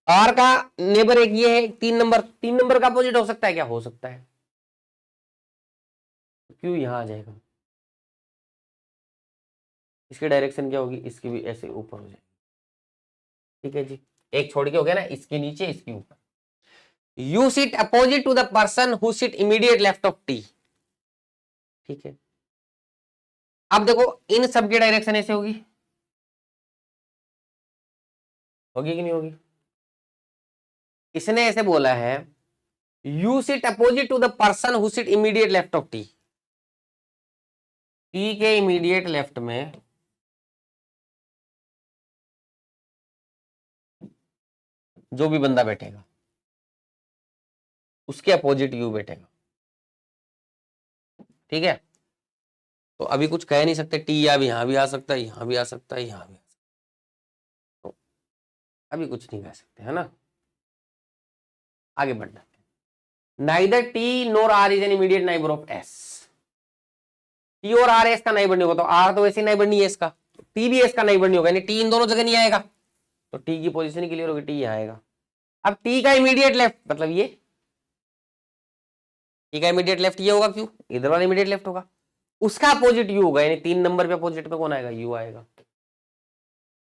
आर का नेबर एक ये है 3 नंबर, 3 नंबर का अपोजिट हो सकता है क्या? हो सकता है, क्यों यहां आ जाएगा, इसकी डायरेक्शन क्या होगी? इसकी भी ऐसे ऊपर हो जाएगी। ठीक है जी, एक छोड़ के हो गया ना, इसके नीचे इसके ऊपर। U seat opposite to the person who seat immediate left of T. ठीक है, अब देखो इन सब की डायरेक्शन ऐसे होगी, होगी कि नहीं होगी? इसने ऐसे बोला है U seat opposite to the person who seat immediate left of T, T के इमीडिएट लेफ्ट में जो भी बंदा बैठेगा उसके अपोजिट यू बैठेगा। ठीक है, तो अभी कुछ कह नहीं सकते, टी अब यहां भी आ सकता है, यहां भी आ सकता है, यहां भी आ सकता है, तो अभी कुछ नहीं कह सकते, है ना। आगे बढ़ना, neither T nor R is an immediate neighbour of S, T और आर एस का नाइबर नहीं होगा, तो आर तो वैसे नाइबर नहीं है इसका, टी भी एस का नाइबर नहीं होगा, यानी टी इन दोनों जगह नहीं आएगा, तो टी की पोजीशन क्लियर होगी, टी यहां आएगा। अब टी का इमीडिएट लेफ्ट मतलब ये, टी का इमीडिएट लेफ्ट ये होगा, क्यों? इधर वाला इमीडिएट लेफ्ट होगा, उसका अपोजिट यू होगा, यानी 3 नंबर पे अपोजिट पे कौन आएगा? यू आएगा।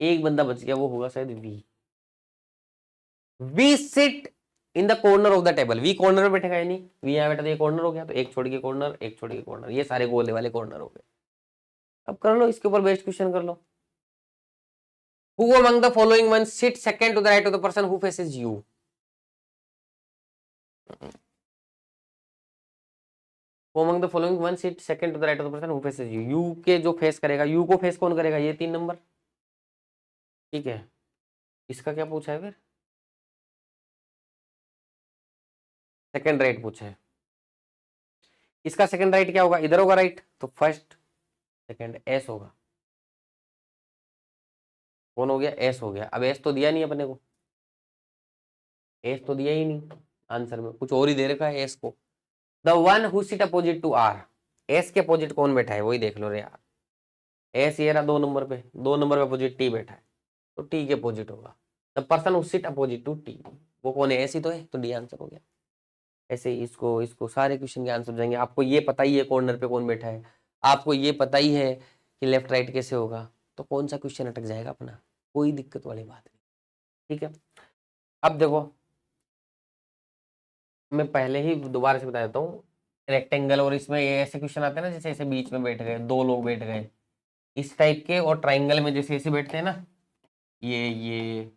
एक बंदा बच गया, वो होगा शायद V. V sit in the corner of the table, V corner में बैठेगा, यानी वी यहाँ बैठा तो ये कॉर्नर हो गया, तो एक छोड़ के कॉर्नर, एक छोड़ के कॉर्नर, ये सारे गोले वाले कॉर्नर हो गए। अब कर लो इसके ऊपर बेस्ट क्वेश्चन कर लो। Who among the following one sit second to the right of the person who faces you? Who among the following one sit second to the right of the person who faces you? You के जो face करेगा, you को face कौन करेगा? ये 3 number. ठीक है, इसका क्या पूछा है फिर? सेकंड राइट पूछा है, इसका सेकंड राइट क्या होगा, इधर होगा राइट, तो फर्स्ट सेकंड एस होगा। कौन हो गया, एस हो गया। अब एस तो दिया नहीं अपने को, एस तो दिया ही नहीं आंसर में, कुछ और ही दे रखा है एस को। The one who sit opposite to R, S के अपोजिट कौन बैठा है वही देख लो रे यार। एस ये रहा 2 नंबर पे, 2 नंबर पे अपोजिट टी बैठा है, तो टी के अपोजिट होगा। The person who sit opposite to T, वो कौन है, एस ही तो है, तो डी आंसर हो गया। ऐसे ही इसको इसको सारे क्वेश्चन के आंसर जाएंगे। आपको ये पता ही है कॉर्नर पे कौन बैठा है, आपको ये पता ही है कि लेफ्ट राइट कैसे होगा, तो कौन सा क्वेश्चन अटक जाएगा अपना, कोई दिक्कत वाली बात नहीं। ठीक है, अब देखो मैं पहले ही दोबारा से बता देता हूँ, रेक्टेंगल और इसमें ये ऐसे क्वेश्चन आते हैं ना, जैसे ऐसे बीच में बैठ गए, 2 लोग बैठ गए इस टाइप के, और ट्राइंगल में जैसे ऐसे बैठते हैं ना, ये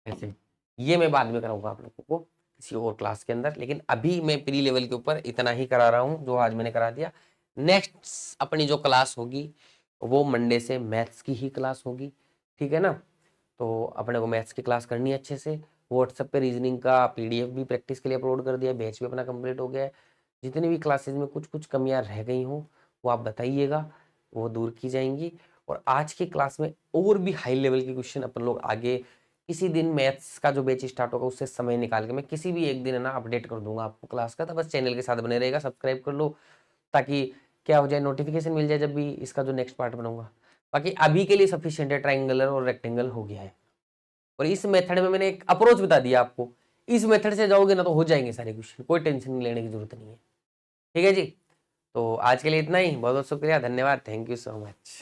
ऐसे, ये मैं बाद में कराऊंगा आप लोगों को किसी और क्लास के अंदर, लेकिन अभी मैं प्री लेवल के ऊपर इतना ही करा रहा हूँ जो आज मैंने करा दिया। नेक्स्ट अपनी जो क्लास होगी वो मंडे से मैथ्स की ही क्लास होगी, ठीक है ना। तो अपने को मैथ्स की क्लास करनी है अच्छे से। व्हाट्सएप पे रीजनिंग का पीडीएफ भी प्रैक्टिस के लिए अपलोड कर दिया, बैच भी अपना कंप्लीट हो गया है। जितनी भी क्लासेज में कुछ कुछ कमियां रह गई हों वो आप बताइएगा, वो दूर की जाएंगी। और आज की क्लास में और भी हाई लेवल के क्वेश्चन अपन लोग आगे किसी दिन मैथ्स का जो बैच स्टार्ट होगा उससे समय निकाल के मैं किसी भी एक दिन है ना अपडेट कर दूंगा आपको क्लास का। तो बस चैनल के साथ बने रहेगा, सब्सक्राइब कर लो ताकि क्या हो जाए, नोटिफिकेशन मिल जाए जब भी इसका जो नेक्स्ट पार्ट बनाऊंगा। बाकी अभी के लिए सफिशिएंट है, ट्राइंगुलर और रेक्टेंगल हो गया है। और इस मेथड में मैंने एक अप्रोच बता दिया आपको, इस मेथड से जाओगे ना तो हो जाएंगे सारे क्वेश्चन, कोई टेंशन लेने की जरूरत नहीं है। ठीक है जी, तो आज के लिए इतना ही, बहुत बहुत शुक्रिया, धन्यवाद, थैंक यू सो मच।